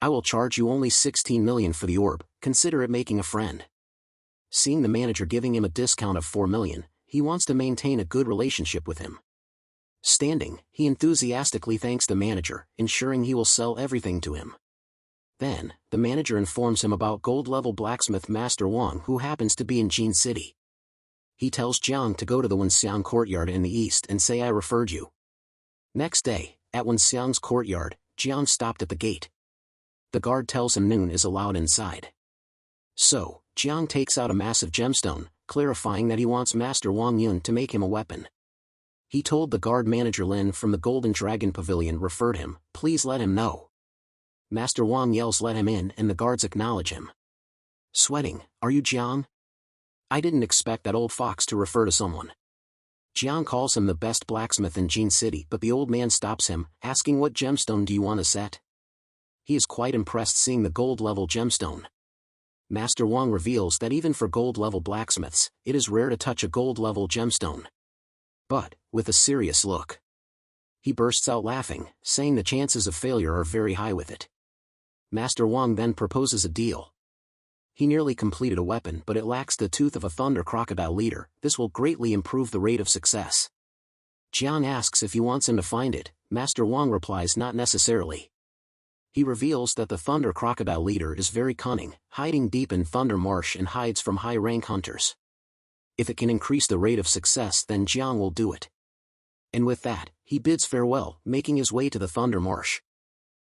I will charge you only 16 million for the orb, consider it making a friend. Seeing the manager giving him a discount of 4 million, he wants to maintain a good relationship with him. Standing, he enthusiastically thanks the manager, ensuring he will sell everything to him. Then, the manager informs him about gold-level blacksmith Master Wang who happens to be in Jin City. He tells Jiang to go to the Wenxiang courtyard in the east and say I referred you. Next day, at Wenxiang's courtyard, Jiang stopped at the gate. The guard tells him noon is allowed inside. So, Jiang takes out a massive gemstone, clarifying that he wants Master Wang Yun to make him a weapon. He told the guard manager Lin from the Golden Dragon Pavilion referred him, please let him know. Master Wang yells let him in and the guards acknowledge him. Sweating, are you Jiang? I didn't expect that old fox to refer to someone. Jiang calls him the best blacksmith in Jin City but the old man stops him, asking what gemstone do you want to set? He is quite impressed seeing the gold level gemstone. Master Wang reveals that even for gold-level blacksmiths, it is rare to touch a gold-level gemstone. But, with a serious look, he bursts out laughing, saying the chances of failure are very high with it. Master Wang then proposes a deal. He nearly completed a weapon but it lacks the tooth of a thunder crocodile leader. This will greatly improve the rate of success. Jiang asks if he wants him to find it. Master Wang replies not necessarily. He reveals that the thunder crocodile leader is very cunning, hiding deep in Thunder Marsh and hides from high-rank hunters. If it can increase the rate of success, then Jiang will do it. And with that, he bids farewell, making his way to the Thunder Marsh.